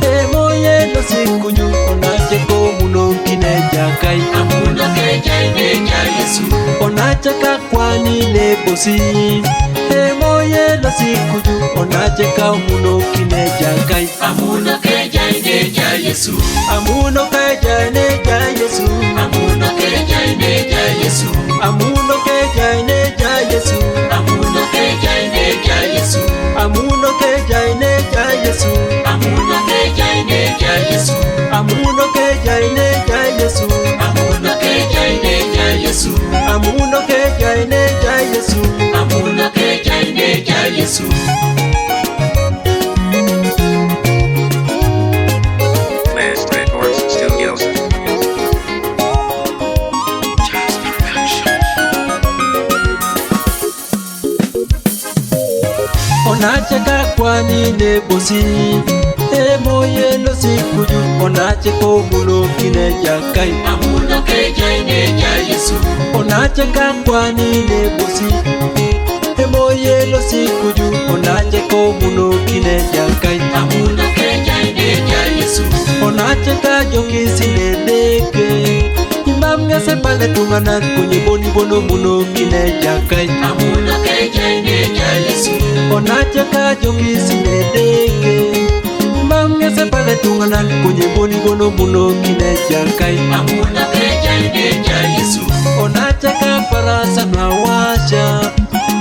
emoye no sikunyu. Onache ko muno kine jakai. Amuno ke jaine ja Yesu. Onache ka kwani ne bosi, emoye no sikunyu. Onache ka muno kine jakai. Amuno ke jaine ja Yesu. Amuno ke jaine ja Yesu. Amuno ke jaine ja Yesu. Amuno ke jaine ja Yesu. Amuno ke jaine ja Yesu. Amuno ke jaine ja Yesu. Amuno ke jaine ja Yesu. Amuno ke jaine ja Yesu. Amuno ke jaine ja Yesu. Amuno ke jaine ja Yesu. Amuno ke jaine ja Yesu. Last Records Studios. Onache ka kwani ne bosi, emoye no sikuju. Onache ko muno kine jakai. Amuno ke jaine ja Yesu. Onache ka kwani ne bosi, emoye no sikuju. Onache ko muno kine jakai. Amuno ke jaine ja Yesu. Onache ka joki sine deke, imam ya sepale tunganan kunyi boni bono muno kine jakai. Amuno ke jaine ja Yesu. Onache ka joki sine deke, imam ya sepale tunganan kunyi boni bono muno kine jakai. Amuno ke jaine ja Yesu. Onache ka parasa na washa,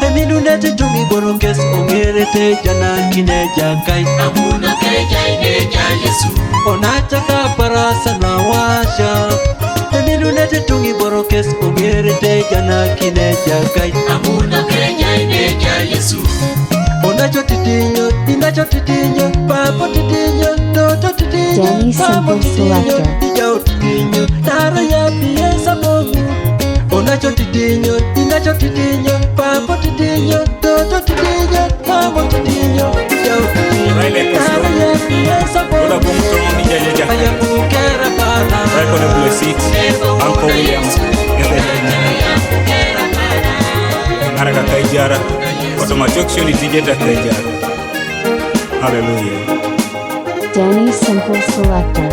eminunete tungi bono kes ongerete jana kine jakai. Amuno ke jaine ja Yesu. Onache ka parasa na washa, eminunete tungi bono kes ongerete jana kine jakai. Amuno ke jaine ja Yesu. Onacho titinyo, inacho titinyo, papo titinyo, toto titinyo, Danny Simple Selector. ijao titinyo, nara ya piesa mogu. Onacho titinyo, inacho titinyo, papo titinyo, toto titinyo, papo titinyo, ijao titinyo, nara ya piesa mogu. Aya kukera pala. Right on the blue seat, Uncle William. Haraka kaijara, automatic tijeta kaijara. Hallelujah. Danny Simple Selector.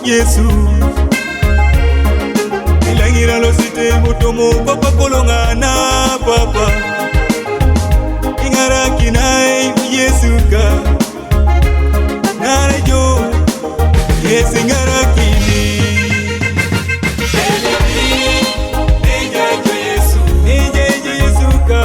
Yesu ilangira lo site mutomo papa kolongana papa ingara kinai Yesu ka narajo Yesu ingara kini Yesu ka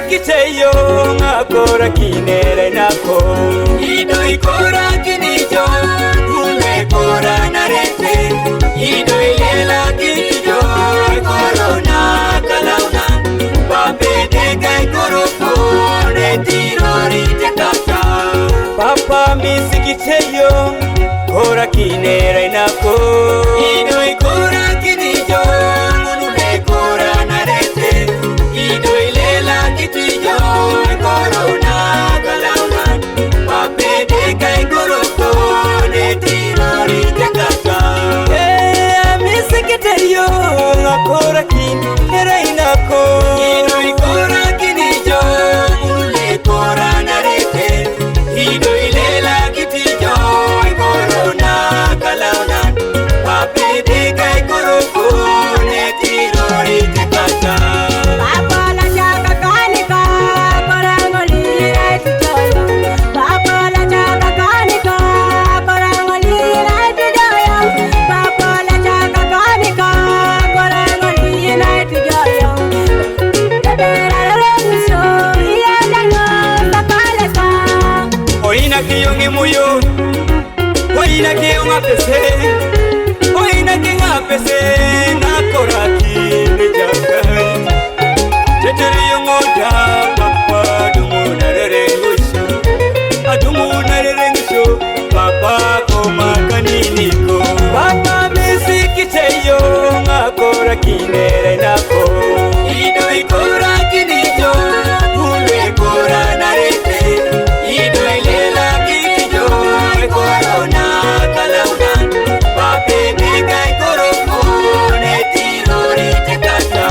misikiteyo ngakora kinere nako ido ikora kinijo ule kora narete ido ilela kinijo korona kalauna babede kai korofone tirori tekata papa misikiteyo kora kinere nako ido ikora kinijo ule kora narete ido ilela kinijo korona kalauna babede kai korofone tirori tekata misikiteyo ngakora kinere nako ido ikora kinijo ule kora narete ido ilela kinijo korona kalauna babede kai korofone tirori tekata Papa la chaka kanika korangoli right joyo Papa la chaka kanika korangoli right joyo Papa la chaka kanika korangoli right joyo Oina kiyongi muyo Oina kiyonga pese Oina kinga pese nakora kine jakai Tetere yongoda papa dumu narerengusho Adumu narerengusho papa koma kaniniko Papa misikiteyo ngakora kinere nako Ido ikora kinijo Ule kora narete Ido ilela kinijo Korona kalauna Babede kai korofone tirori tekata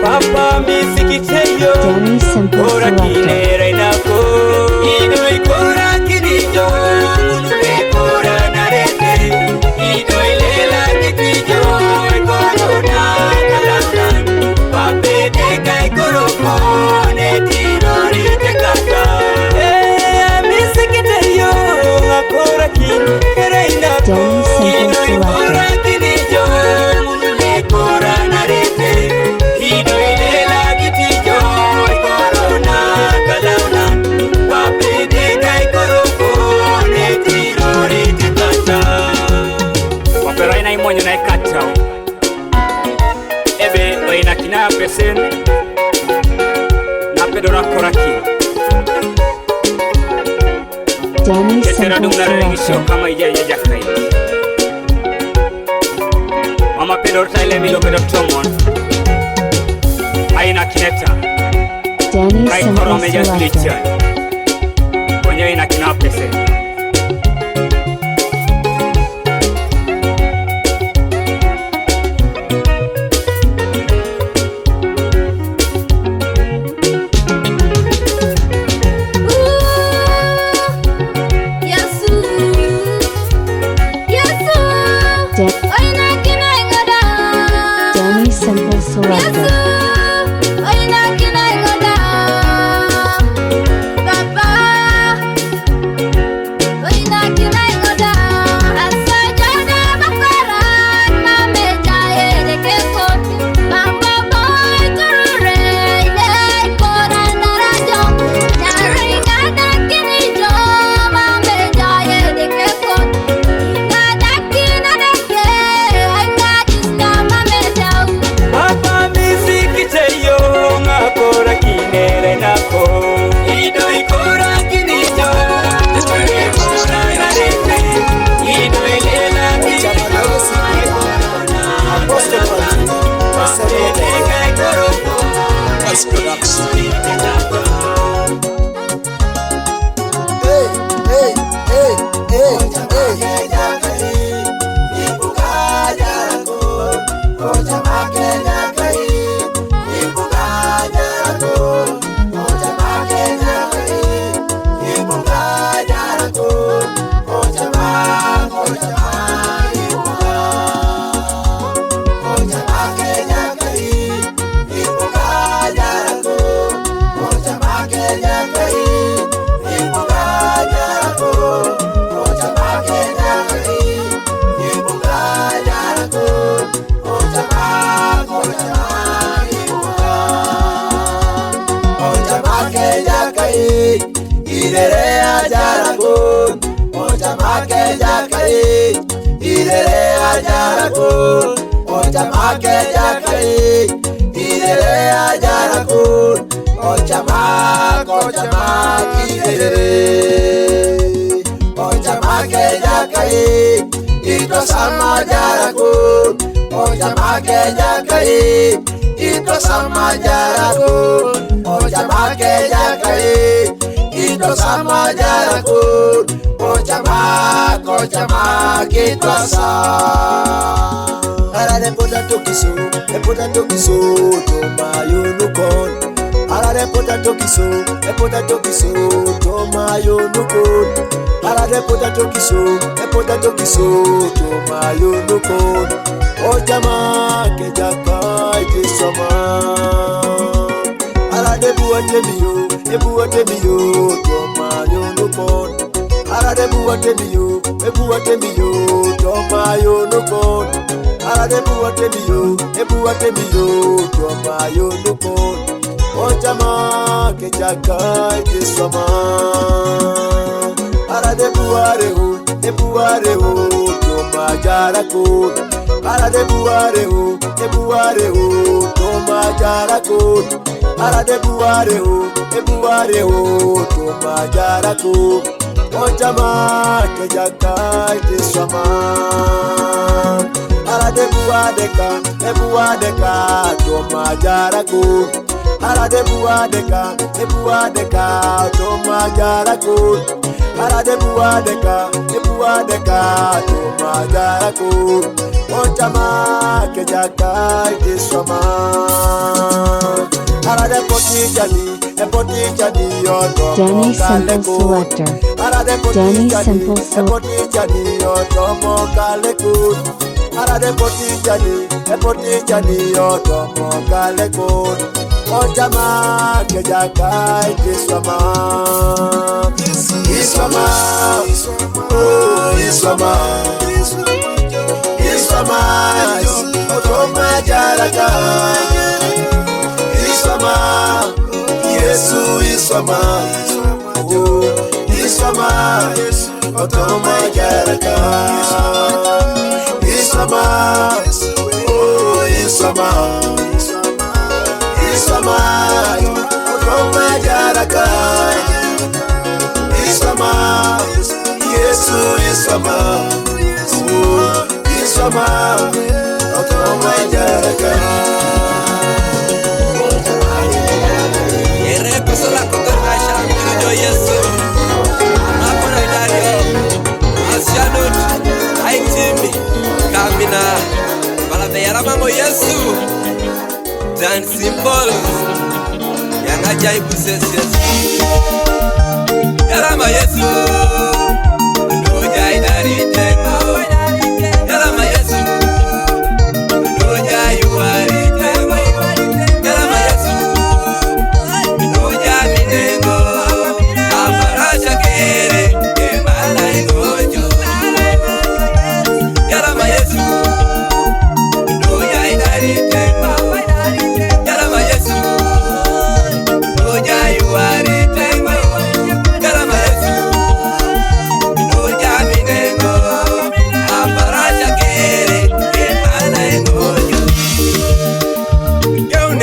Papa misikiteyo Danny Simple Kora Selector. kinere nako Ido ikora kinijo Ule kora narete Ido ilela kinijo Korona kalauna Babede kai korofone tirori tekata misikiteyo ngakora kinere nako Danny Simple Selector. kinijo ule kora narete ido ilela kitijo korona kalauna babede kai korofone tirori tekata wapera ina imonyo na ikata ebe oina kina pesen na pedora koraki Danny Ketera Simple dung narengisho Selector. kama ija jakai Mama pedor taile milo pedor tomon Aina kineta Danny Kai Simple korome jas Selector. lichan Konyo ina kina pese Danny Simple Selector. Papa misikiteyo ngakora kinere nako Ido ikora kinijo Ule kora narete Ido ilela kinijo Korona babede kai korofone Irere ajarakun Ojamake jakai Irere ajarakun Ojamake jakai Irere ajarakun Ojamak irere Ojamake jakai Ito sama jarakun Ojamake jakai Ito sama jarakun Ojamake jakai Ito sama jarakun Ojamak ito asa Arade potato kiso Tomayunukon Arade potato kiso Tomayunukon Arade potato kiso Tomayunukon Ojamak jakai kisoma Arade buate miyo Tomayunukon Arade buate miyo Tomayunukon Arade buate miyo Tomayunukon Ojamak jakai kisoma Arade buare ho Tomajarakon Arade buare ho Tomajarakon Arade buare ho Tomajarakon Ojamak jakai kisoma Arade buadeka Tomajarakon Arade buadeka Tomajarakon Arade buadeka Tomajarakon Ojamak jakai kisoma Arade potijani Danny Simple Selector. Danny Simple Selector. Arade potijani Kalekon Ojamak jakai kisoma Iswama Otomajaraka Iswama Yesu Iswama Iswama Otomajaraka Iswama Otomajaraka Iswama Yesu Iswama Iswama Otomajaraka Ere pasola kokarasha Yo Yesu Makona idario Asyanut Aitimi Kamina Balabeyara mango Yesu Dan Simple Yang ajaib Yesu Yarama Yesu Nujai dari tengo Yarama Yesu Nujai wari tengo Yarama Yesu Nujai minengo Aparasha kere Emala ingojo Yarama Yesu Nujai dari tengo Yarama Yesu Nujai wari tengo Yarama Yesu Nujai minengo Aparasha kere Emala ingojo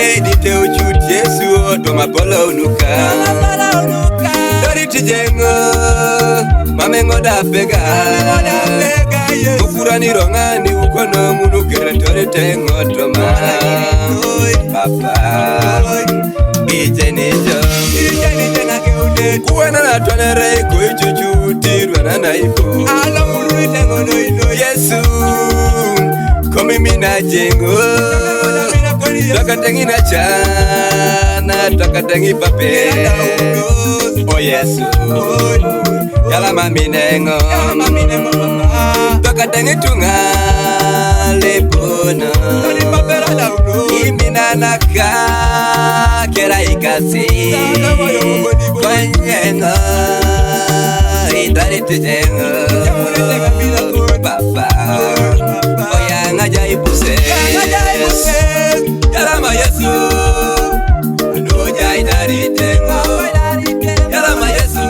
Edite uchut Yesu Toma polo unuka Dori tijengo Mamengo da pega Ukura ni rongani Ukono munu kere tori tengo Toma Papa Ije nijo Kuwana na tuane reiko Ichuchu tirwana na ipo Yesu Komi mina jengo Tokatengi na chana Tokatengi pape Oh Yesu Yalama minengo Tokatengi tunga Lepono Imina naka Kera ikasi Kwenyengo Idari tujengo Papa Oya ngajaib buse Yarama Yesu Nujai dari tengo Yarama Yesu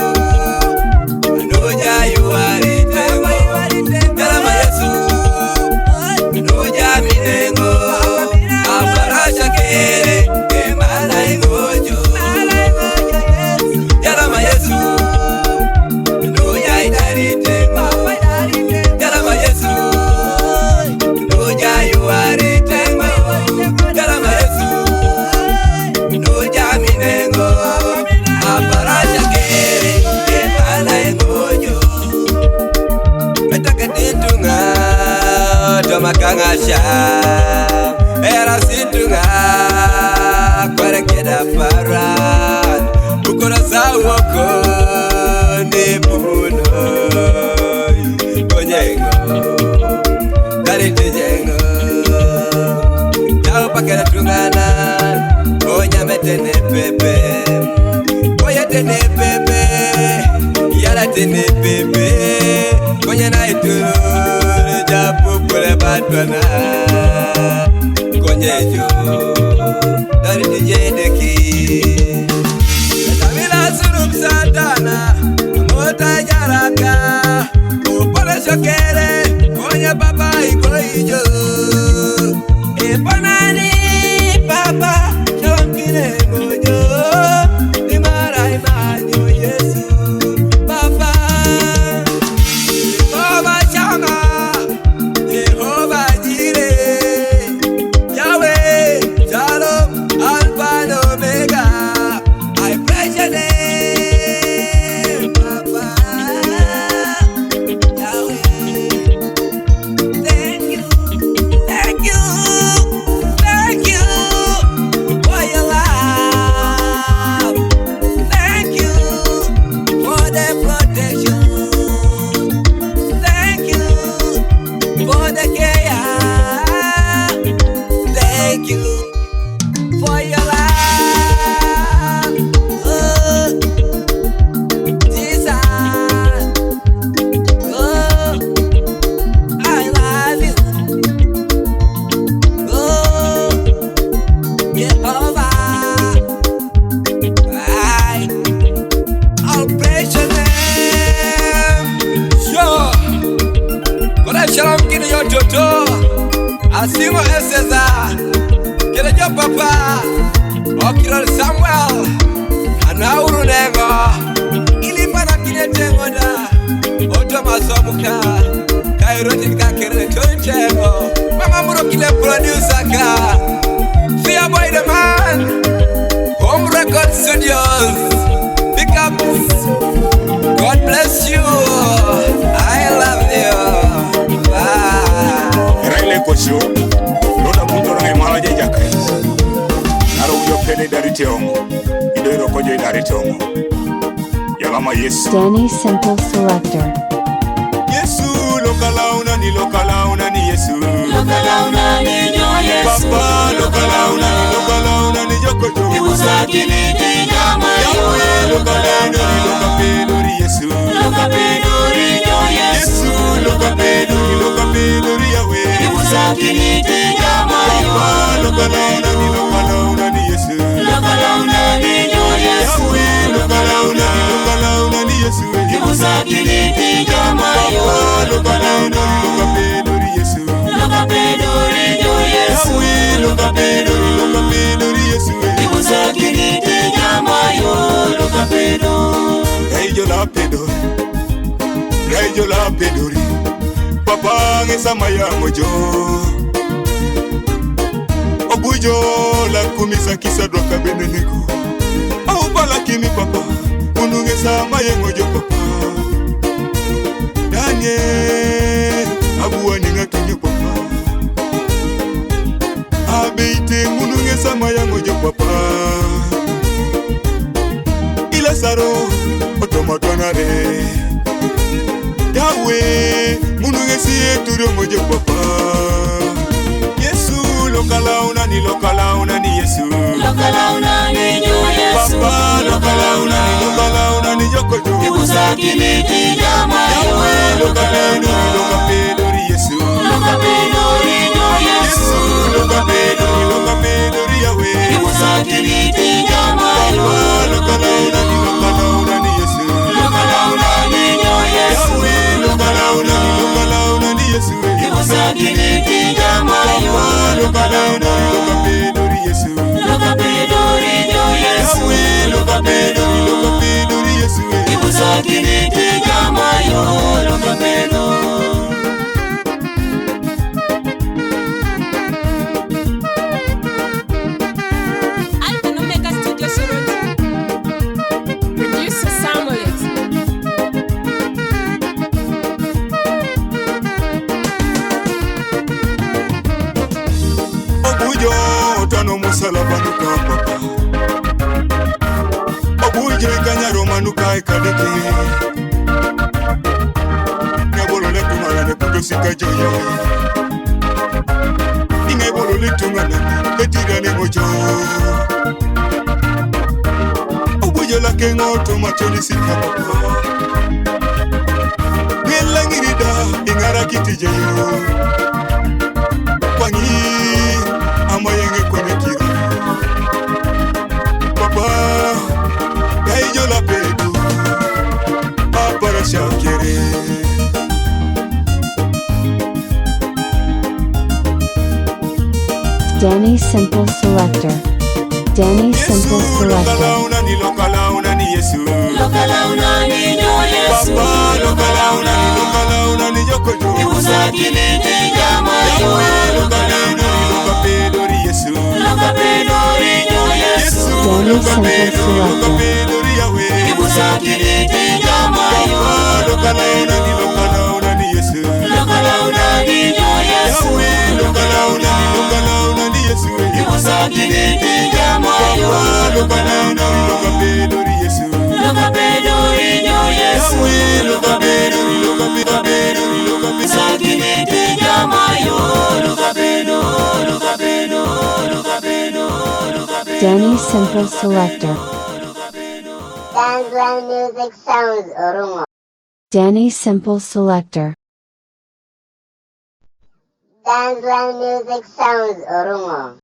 Aisha era sintunga kwara keda paran bukora sawoko ne buno konyengo jengo Jao pakera tungana Onya metene pepe Oya tene pepe Yala tene pepe Konya na ituru Japu kule batwana Konyejo Dari tijendeki Kamila surum satana Mota jaraka Upole shokere Konya papa ikoijo Epanani papa Shomkine mojo Imara imanyo Yesu Papa Jehova Shama Jehova Jireh Yahweh Shalom Alpha and Omega I praise your name Papa Asimo eseza Kirejo papa Okirol Samuel Anauru nego Ilipana kinetengo da Oto masomuka Kairotin ka kere tontengo Mama muro kile producer ka Fear boy the man Home Record Studios Big ups God bless you I love you Bye Raile kosho Roda punto na imalaje jakai Naro uyo pene darite ongo Idoiro kojo idarite ongo Yalama Yesu Danny Simple Selector. Yesu lokalauna ni Yesu Lokalauna ni nyo Yesu Papa lokalauna ni Jokojo Imusakini tijama Yahweh lokapedori Yesu Lokapedori nyo Yesu Lokapedori Yahweh Imusakini tijama Papa lokalauna ni Yesu Lokalauna ni nyo Yesu Yahweh lokalauna ni Yesu Imusakini tijama Papa lokapedori Yesu Lokapedori nyo Yesu Yahweh lokapedori Yesu Imusakini tijama Lokapedori Gaijo la pedori Papa ngesama ya mojo Obujo la kumisa kisa doka beneneko Au bala kimi papa Unungesama ya mojo papa Daniel Abuwa ninga kinyo papa Abeite unungesama ya mojo papa Ilasaro Otomatonare Yahweh, munungesi eturo moje papa Yesu, lokalauna ni Yesu Lokalauna ni nyo Yesu Papa, lokalauna ni Jokojo Imusakini tijama Yahweh, lokapedori Yesu Lokapedori nyo Yesu Lokapedori Yahweh Imusakini tijama Papa, lokalauna ni Yesu Lokalauna ni nyo Yesu Lokalauna ni Yesu Imusakini tijama Lokapedori Yesu Lokapedori nyo Yesu Lokapedori Yesu Imusakini tijama Lokapedori mano musalaba nuka papa Obuje kanyaro manuka ekadeke Nyabolo letumala ne kudo sikajo yawe Ingabolo letungana etira ne mojo Obuje la kengoto machoni sika papa Ngelangirida ingara kitijeyo Wangi amayenge kwenye kira Papa Gaijo la pedu Apara shakere Danny Simple Selector. Danny Simple Selector. Lokala ni Yesu Lokala ni Yesu Papa lokala ni Yokojo Ibusakini tijama yo Lokapedori Yesu Lokapedori Yesu Danny Simple Selector. Ibusakini tijama yo Lokala ni Yesu Lokala ni Yesu Lokala ni Yesu Ibusakini tijama yo Lokapedori Yesu Lokapedori Yesu Ibusakini tijama yo Danny Simple Selector. Danzland Music Sounds Orungo. Danny Simple Selector. Danzland Music Sounds Orungo.